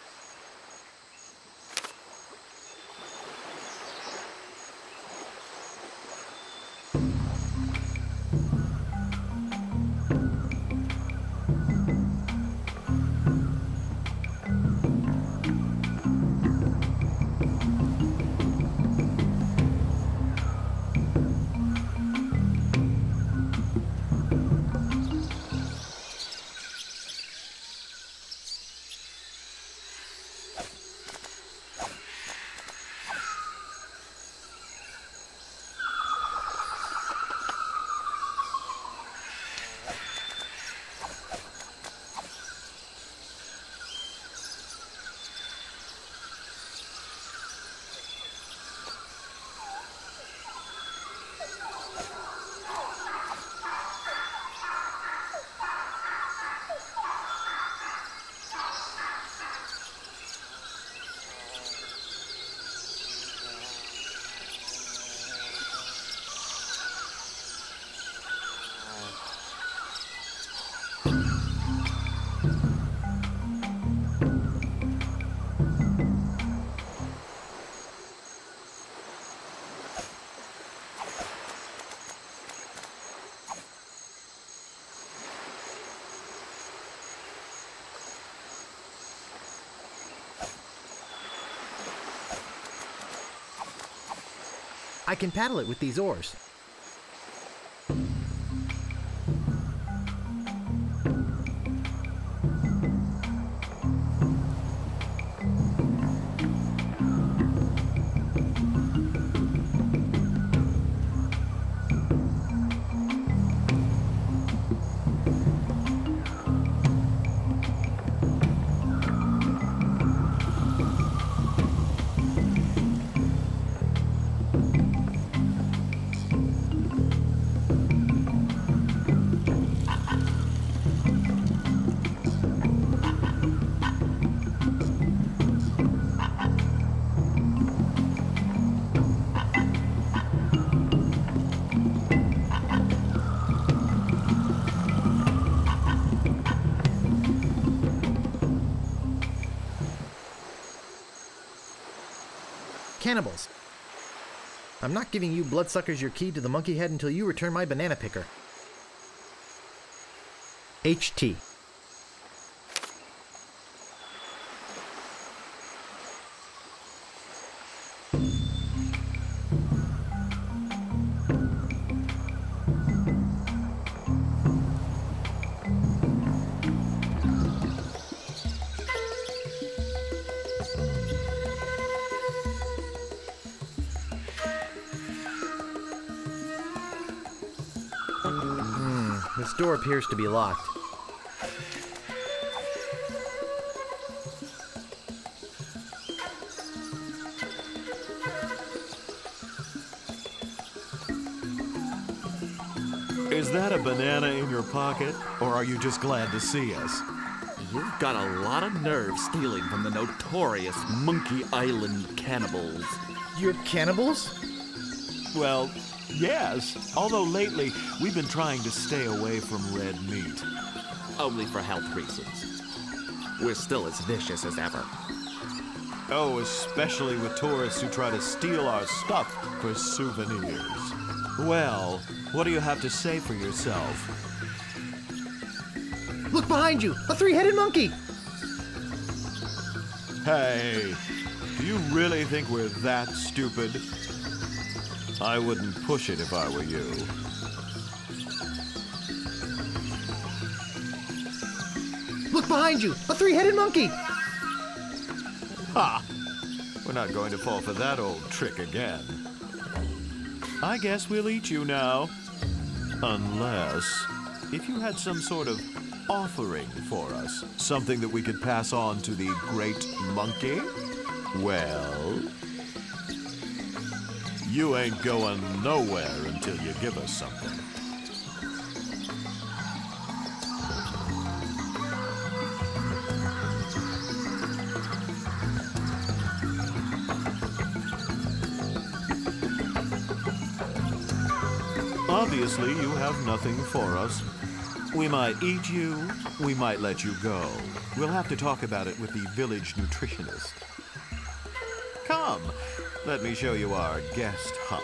I can paddle it with these oars. Cannibals. I'm not giving you bloodsuckers your key to the monkey head until you return my banana picker. HT. This door appears to be locked.
Is that a banana in your pocket, or are you just glad to see us?
You've got a lot of nerve stealing from the notorious Monkey Island cannibals.
You're cannibals?
Well, yes. Although lately, we've been trying to stay away from red meat.
Only for health reasons. We're still as vicious as ever.
Oh, especially with tourists who try to steal our stuff for souvenirs. Well, what do you have to say for yourself?
Look behind you! A three-headed monkey!
Hey, do you really think we're that stupid? I wouldn't push it if I were you.
Look behind you! A three-headed monkey!
Ha! We're not going to fall for that old trick again. I guess we'll eat you now. Unless, if you had some sort of offering for us, something that we could pass on to the great monkey, well, you ain't going nowhere until you give us something. Obviously, you have nothing for us. We might eat you, we might let you go. We'll have to talk about it with the village nutritionist. Come, let me show you our guest hut.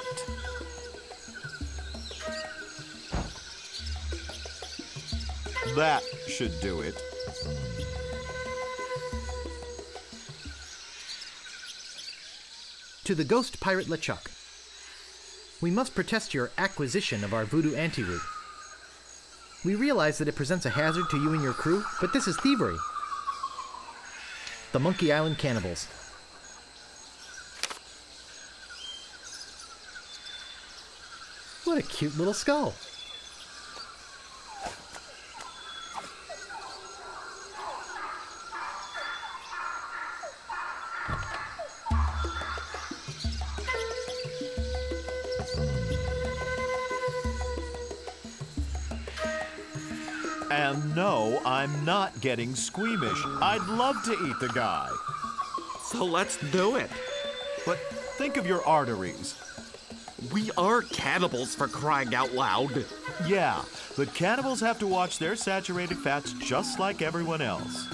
That should do it.
To the ghost pirate LeChuck. We must protest your acquisition of our voodoo antiroot. We realize that it presents a hazard to you and your crew, but this is thievery. The Monkey Island Cannibals. What a cute little skull.
And no, I'm not getting squeamish. I'd love to eat the guy.
So let's do it.
But think of your arteries.
We are cannibals, for crying out loud.
Yeah, but cannibals have to watch their saturated fats just like everyone else.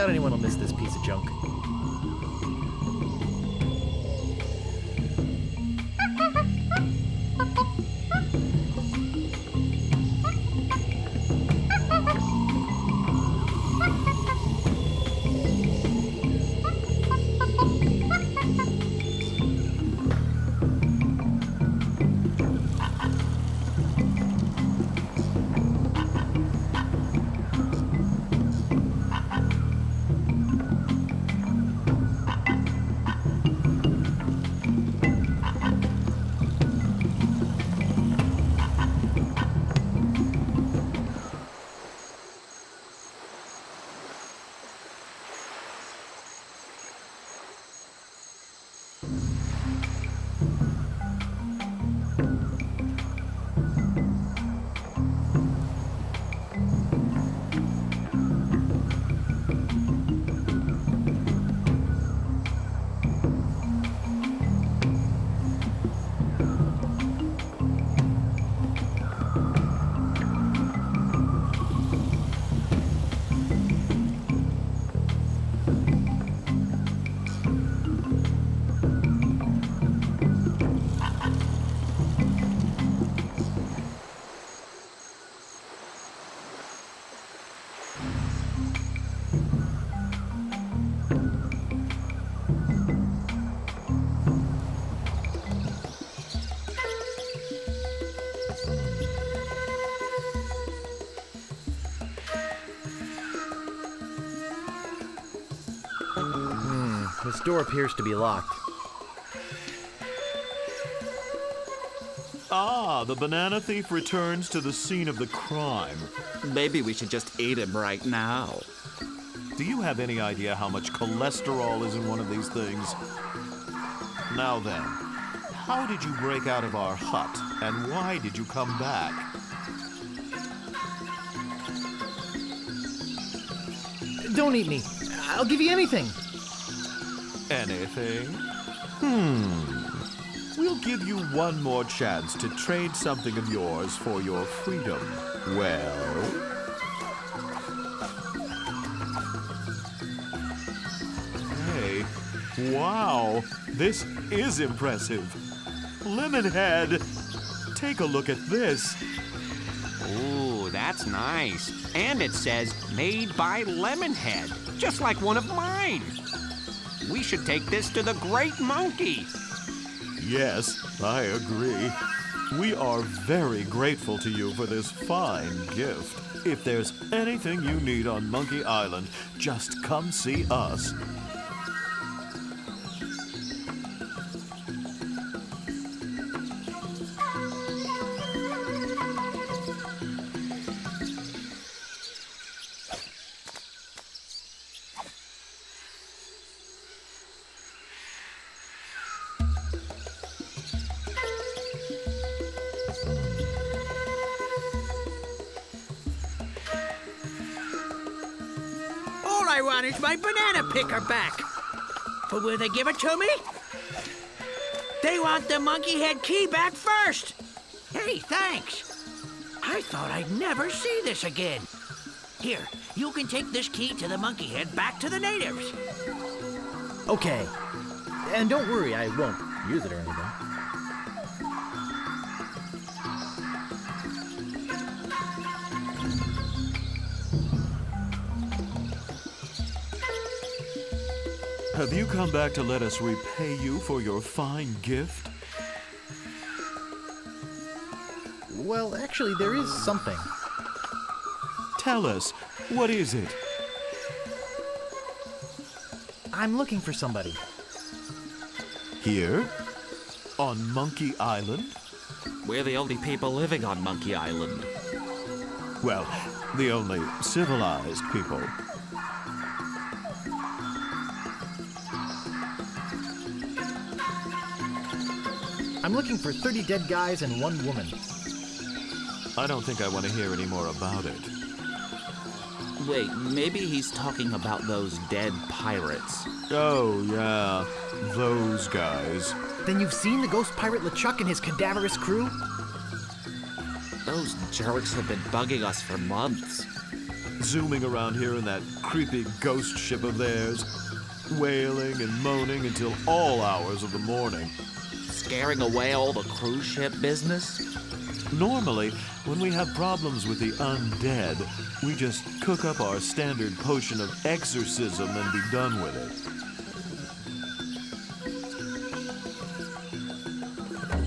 doubt anyone will miss this piece of junk. This door appears to be locked.
Ah, the banana thief returns to the scene of the crime.
Maybe we should just eat him right now.
Do you have any idea how much cholesterol is in one of these things? Now then, how did you break out of our hut, and why did you come back?
Don't eat me. I'll give you anything.
Anything? We'll give you one more chance to trade something of yours for your freedom. Well? Hey, wow, this is impressive. Lemonhead, take a look at this.
Ooh, that's nice. And it says, made by Lemonhead, just like one of mine. We should take this to the Great Monkey.
Yes, I agree. We are very grateful to you for this fine gift. If there's anything you need on Monkey Island, just come see us.
All I want is my banana picker back. But will they give it to me? They want the monkey head key back first. Hey, thanks. I thought I'd never see this again. Here, you can take this key to the monkey head back to the natives.
Okay. And don't worry, I won't use it or anything.
Have you come back to let us repay you for your fine gift?
Well, actually, there is something.
Tell us, what is it?
I'm looking for somebody.
Here? On Monkey Island?
We're the only people living on Monkey Island.
Well, the only civilized people.
I'm looking for 30 dead guys and 1 woman.
I don't think I want to hear any more about it.
Wait, maybe he's talking about those dead pirates.
Oh, yeah. Those guys.
Then you've seen the ghost pirate LeChuck and his cadaverous crew?
Those jerks have been bugging us for months.
zooming around here in that creepy ghost ship of theirs, wailing and moaning until all hours of the morning.
Scaring away all the cruise ship business?
Normally, when we have problems with the undead, we just cook up our standard potion of exorcism and be done with
it.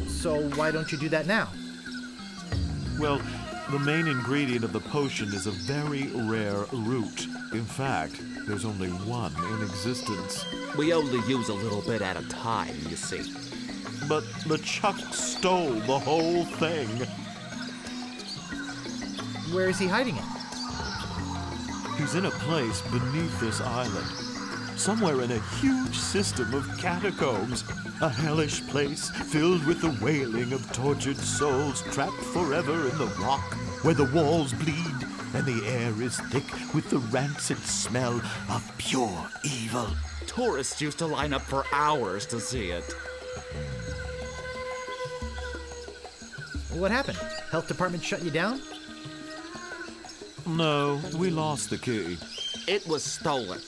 So why don't you do that now?
Well, the main ingredient of the potion is a very rare root. In fact, there's only one in existence.
We only use a little bit at a time, you see.
But LeChuck stole the whole thing.
Where is he hiding it?
He's in a place beneath this island. Somewhere in a huge system of catacombs. A hellish place filled with the wailing of tortured souls trapped forever in the rock, where the walls bleed and the air is thick with the rancid smell of pure evil.
Tourists used to line up for hours to see it.
What happened? Health department shut you down?
No, we lost the key.
It was stolen.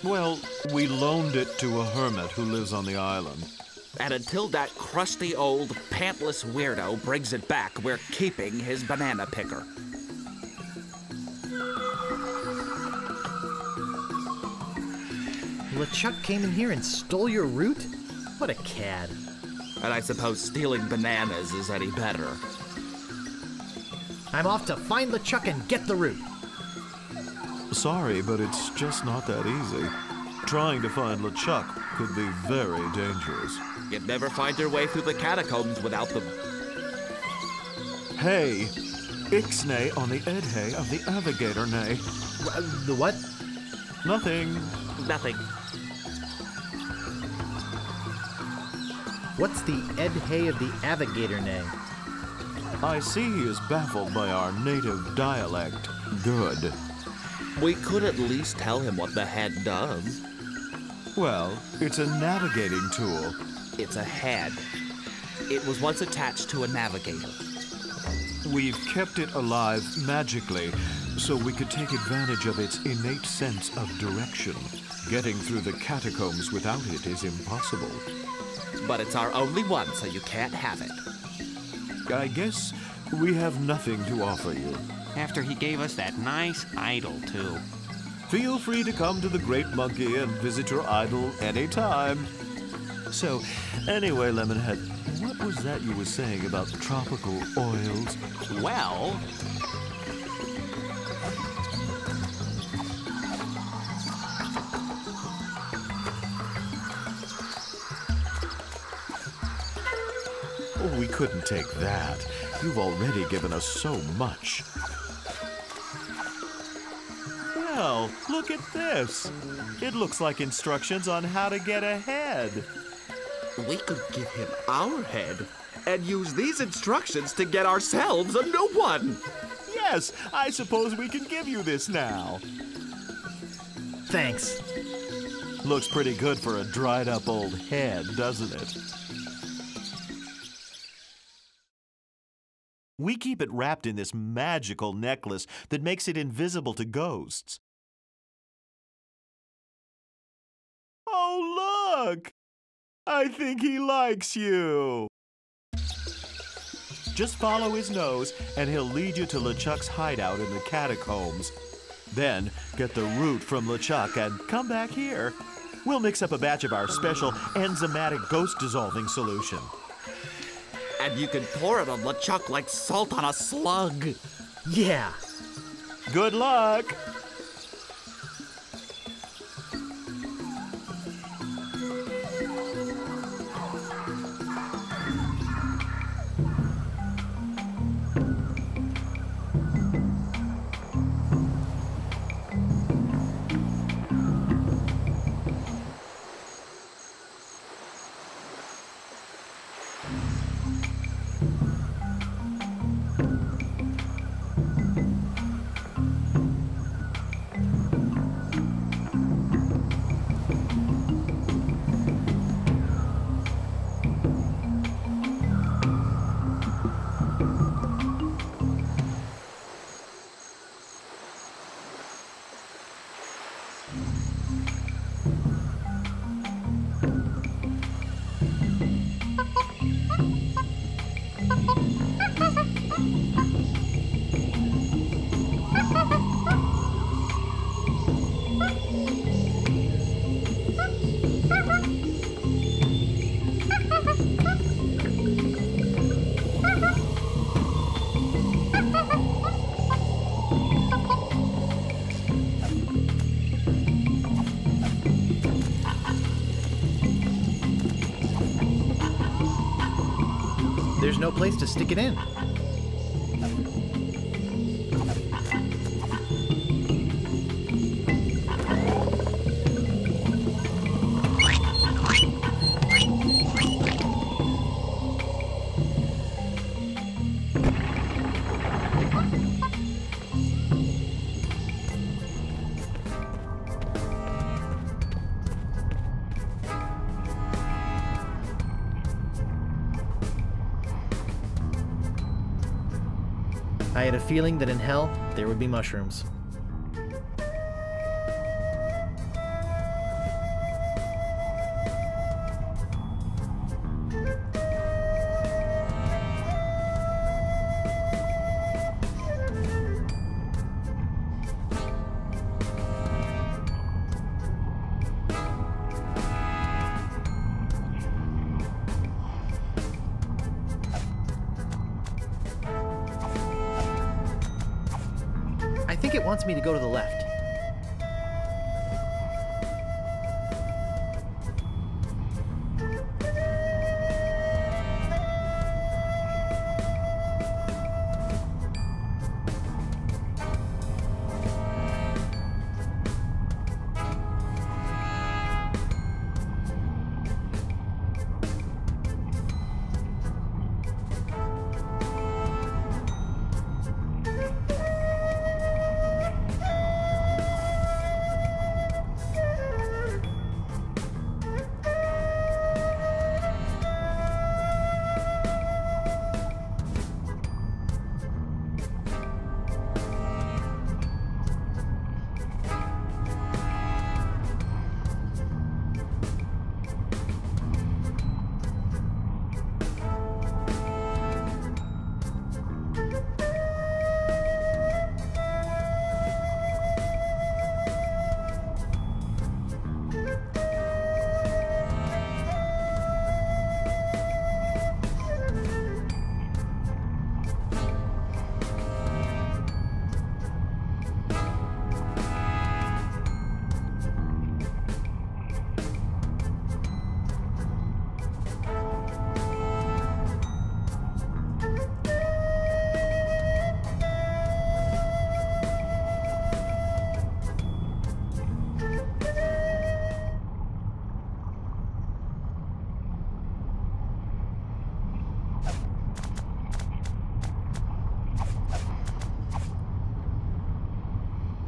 Well, we loaned it to a hermit who lives on the island.
And until that crusty old pantless weirdo brings it back, we're keeping his banana picker.
LeChuck came in here and stole your root? What a cad.
And I suppose stealing bananas is any better.
I'm off to find LeChuck and get the root.
Sorry, but it's just not that easy. Trying to find LeChuck could be very dangerous.
You'd never find your way through the catacombs without them.
Hey, Ixnay on the Edhay of the Navigator Nay.
The what?
Nothing.
Nothing.
What's the Edhay of the Navigator Nay?
I see he is baffled by our native dialect. Good.
We could at least tell him what the head does.
Well, it's a navigating tool.
It's a head. It was once attached to a navigator.
We've kept it alive magically, so we could take advantage of its innate sense of direction. Getting through the catacombs without it is impossible.
But it's our only one, so you can't have it.
I guess we have nothing to offer you.
After he gave us that nice idol, too.
Feel free to come to the Great Monkey and visit your idol anytime. So, anyway, Lemonhead, what was that you were saying about tropical oils?
Well...
Oh, we couldn't take that. You've already given us so much. Well, look at this. It looks like instructions on how to get ahead.
We could give him our head and use these instructions to get ourselves a new one.
Yes, I suppose we can give you this now.
Thanks.
Looks pretty good for a dried up old head, doesn't it? We keep it wrapped in this magical necklace that makes it invisible to ghosts. Oh, look! I think he likes you. Just follow his nose, and he'll lead you to LeChuck's hideout in the catacombs. Then, get the root from LeChuck and come back here. We'll mix up a batch of our special enzymatic ghost-dissolving solution.
And you can pour it on LeChuck like salt on a slug.
Yeah.
Good luck.
there's no place to stick it in. I had a feeling that in hell, there would be mushrooms. I think it wants me to go to the left.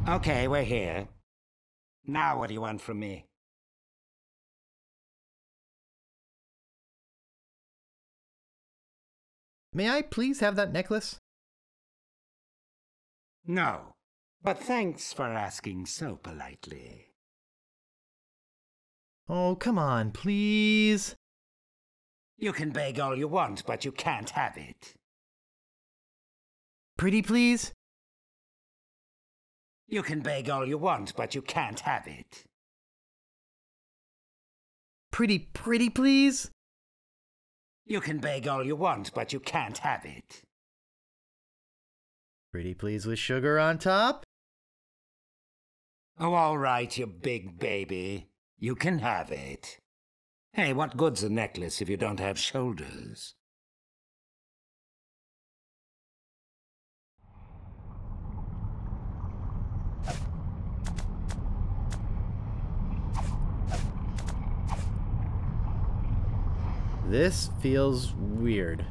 Okay, we're here. Now what do you want from me?
May I please have that necklace?
No, but thanks for asking so politely.
Oh, come on, please.
You can beg all you want, but you can't have it.
Pretty please?
You can beg all you want, but you can't have it.
Pretty please?
You can beg all you want, but you can't have it.
Pretty please with sugar on top?
Oh, all right, you big baby. You can have it. Hey, what good's a necklace if you don't have shoulders?
This feels weird.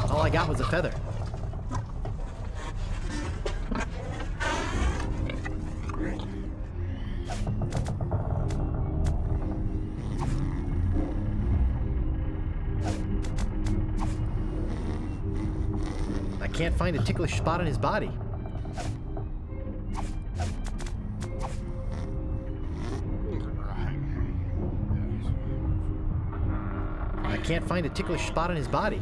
All I got was a feather. can't find a ticklish spot on his body. I can't find a ticklish spot on his body.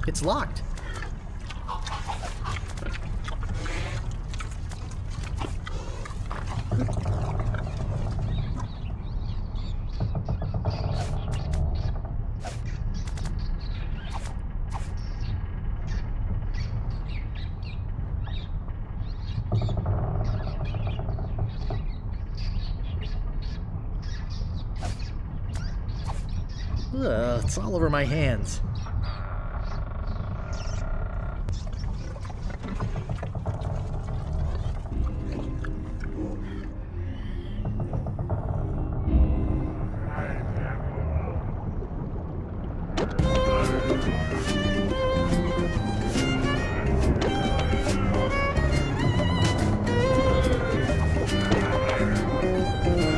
It's locked. It's all over my hands.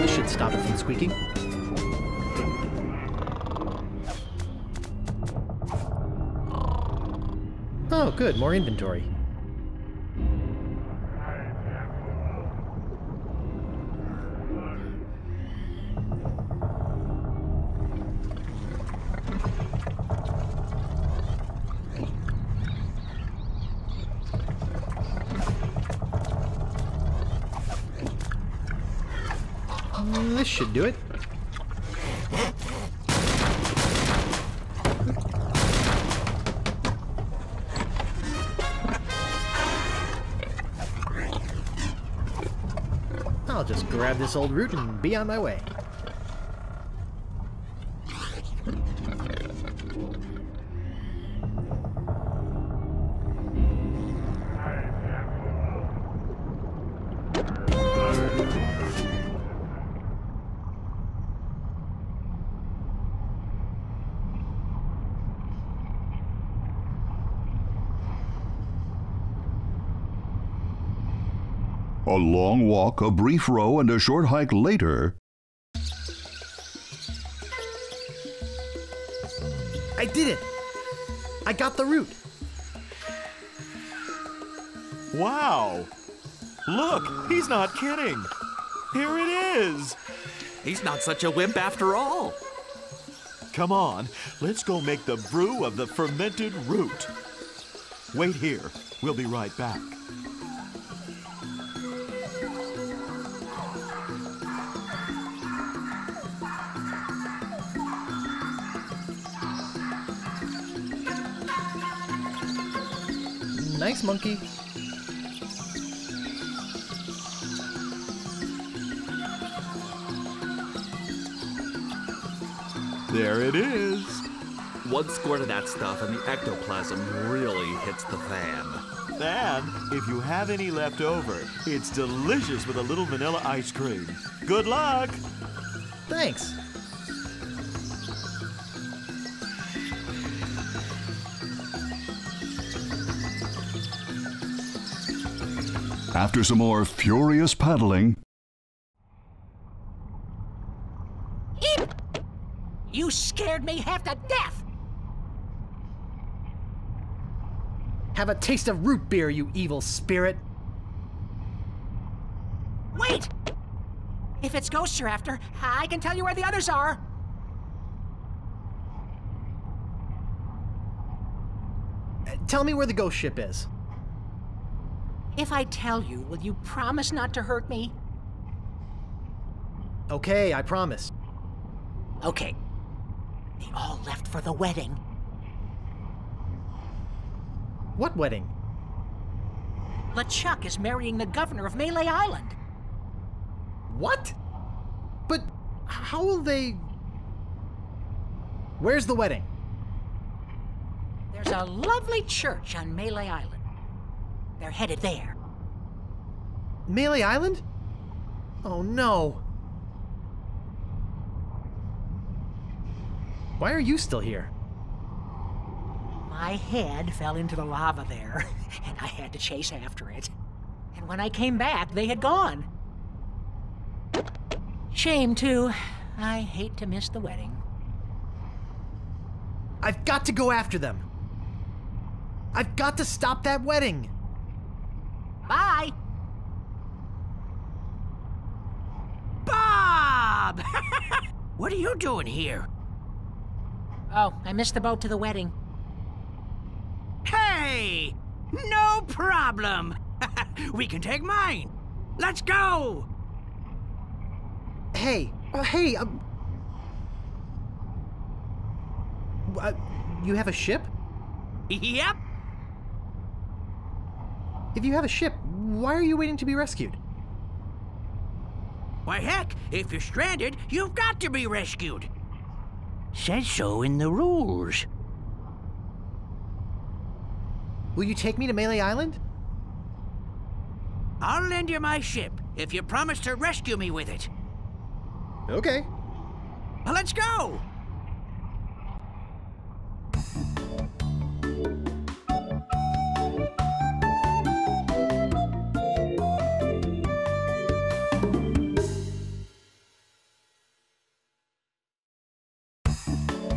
This should stop it from squeaking. Oh, good, more inventory. This should do it. I'll just grab this old root and be on my way.
A long walk, a brief row, and a short hike later.
I did it! I got the root!
Wow! Look, he's not kidding! Here it is!
He's not such a wimp after all.
Come on, let's go make the brew of the fermented root. Wait here, we'll be right back.
Nice monkey.
There it is.
One squirt of that stuff and the ectoplasm really hits the fan.
And if you have any left over, it's delicious with a little vanilla ice cream. Good luck!
Thanks.
After some more furious paddling,
You scared me half to death!
Have a taste of root beer, you evil spirit!
Wait! If it's ghosts you're after, I can tell you where the others are.
Tell me where the ghost ship is.
If I tell you, will you promise not to hurt me?
Okay, I promise.
Okay. They all left for the wedding.
What wedding?
LeChuck is marrying the governor of Melee Island.
What? But how will they... Where's the wedding?
There's a lovely church on Melee Island. They're headed there.
Melee Island? Oh no. Why are you still here?
My head fell into the lava there, and I had to chase after it. And when I came back, they had gone. Shame, too. I hate to miss the wedding.
I've got to go after them. I've got to stop that wedding.
Bye!
Bob! What are you doing here?
Oh, I missed the boat to the wedding.
Hey! No problem! We can take mine. Let's go!
Hey, you have a ship?
Yep.
If you have a ship, why are you waiting to be rescued?
Why, heck, if you're stranded, you've got to be rescued. Says so in the rules.
Will you take me to Melee Island?
I'll lend you my ship if you promise to rescue me with it.
Okay.
Well, let's go!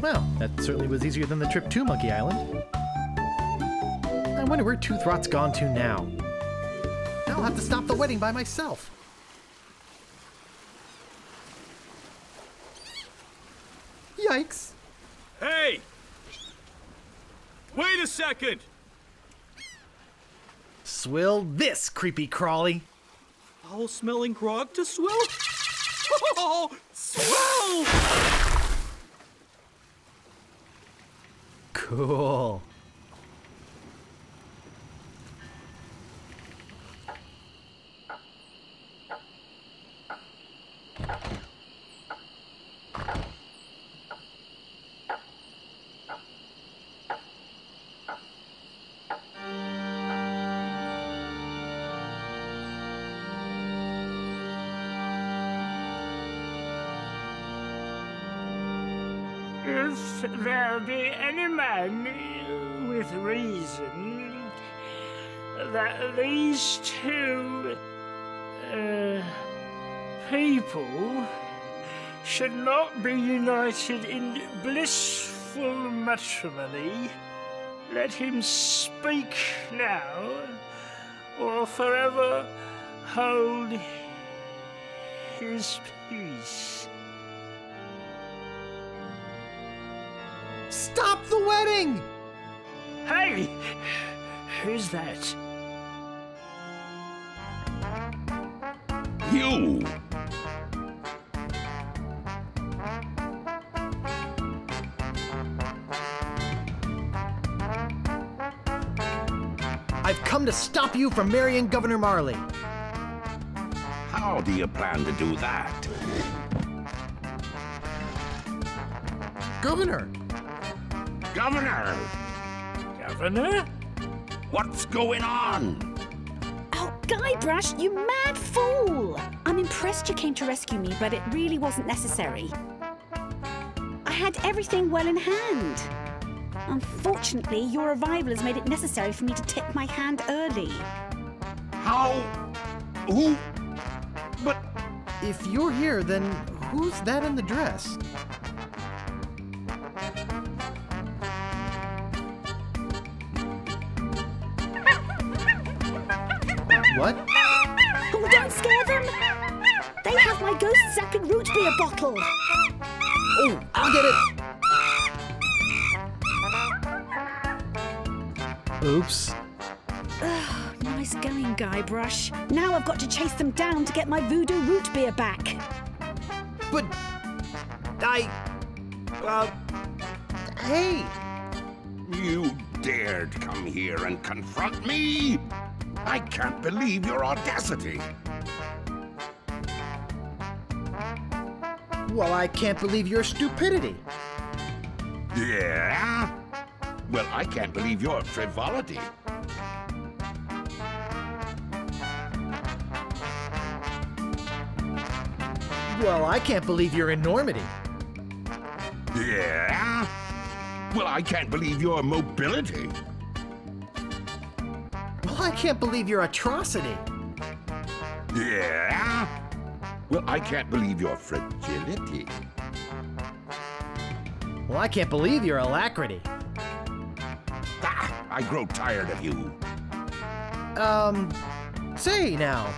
Well, that certainly was easier than the trip to Monkey Island. I wonder where Toothrot's gone to now. I'll have to stop the wedding by myself. Yikes.
Hey! Wait a second!
Swill this, creepy crawly.
Foul-smelling grog to swill? Oh, swill!
Cool.
If there be any man with reason that these two people should not be united in blissful matrimony, let him speak now, or forever hold his peace.
Stop the wedding!
Hey! Who's that?
You!
I've come to stop you from marrying Governor Marley.
How do you plan to do that?
Governor!
Governor!
Governor?
What's going on?
Oh, Guybrush, you mad fool! I'm impressed you came to rescue me, but it really wasn't necessary. I had everything well in hand. Unfortunately, your arrival has made it necessary for me to tip my hand early.
How? Who? But...
If you're here, then who's that in the dress? What?
Oh, don't scare them! They have my ghost sack and root beer bottle.
Oh, I'll get it! Oops.
Nice going, Guybrush. Now I've got to chase them down to get my voodoo root beer back.
But... hey!
You dared come here and confront me? I can't believe your audacity.
Well, I can't believe your stupidity.
Yeah? Well, I can't believe your frivolity.
Well, I can't believe your enormity.
Yeah? Well, I can't believe your mobility.
Well, I can't believe your atrocity.
Yeah? Well, I can't believe your fragility.
Well, I can't believe your alacrity.
Ah, I grow tired of you.
Say now,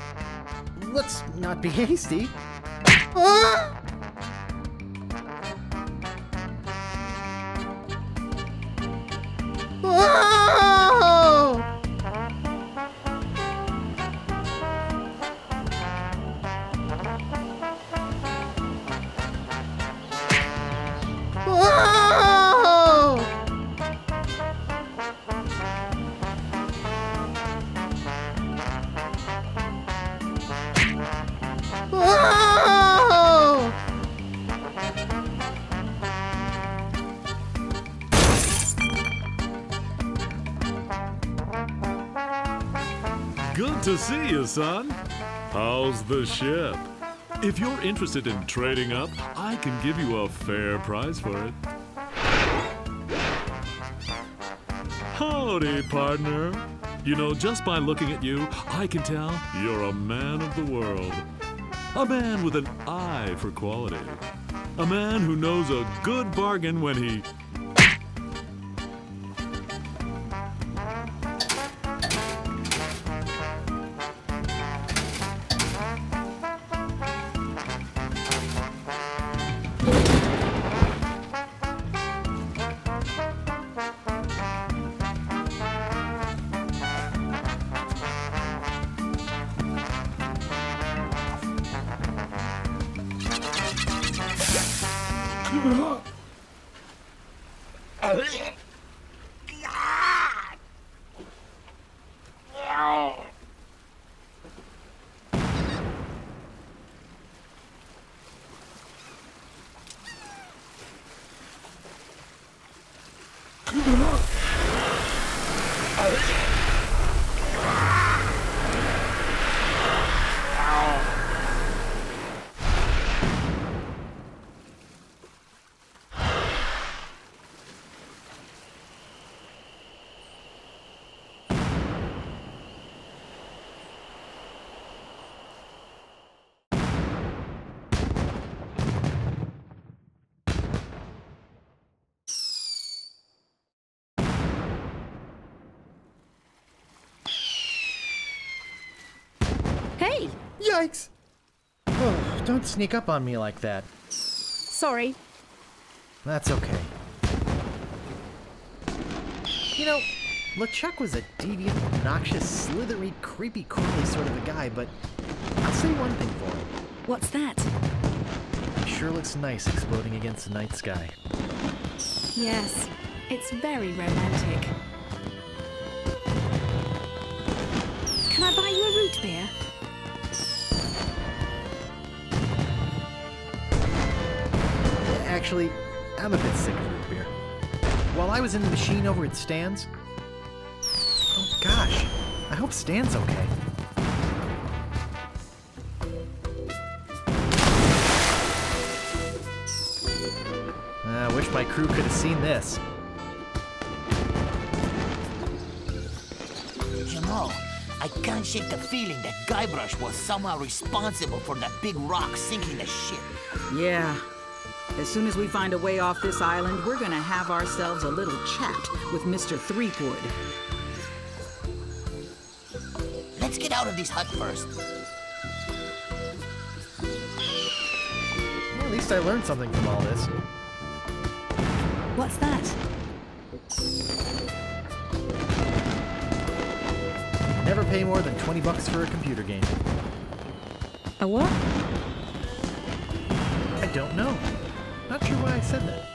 let's not be hasty. Ah! Oh! Oh! Oh!
Good to see you, son. How's the ship? If you're interested in trading up, I can give you a fair price for it. Howdy, partner. You know, just by looking at you, I can tell you're a man of the world. A man with an eye for quality. A man who knows a good bargain when he...
Hey!
Yikes! Oh, don't sneak up on me like that.
Sorry.
That's okay. You know, LeChuck was a deviant, obnoxious, slithery, creepy, crawly sort of a guy, but I'll say one thing for him.
What's that?
He sure looks nice exploding against the night sky.
Yes, it's very romantic. Can I buy you a root beer?
Actually, I'm a bit sick of root beer. While I was in the machine over at Stan's... Oh gosh, I hope Stan's okay. I wish my crew could have seen this.
You know, I can't shake the feeling that Guybrush was somehow responsible for that big rock sinking the ship.
Yeah. As soon as we find a way off this island, we're gonna have ourselves a little chat with Mr. Threepwood.
Let's get out of this hut first.
Well, at least I learned something from all this.
What's that?
Never pay more than $20 for a computer game.
A what?
I don't know. Not sure why I said that.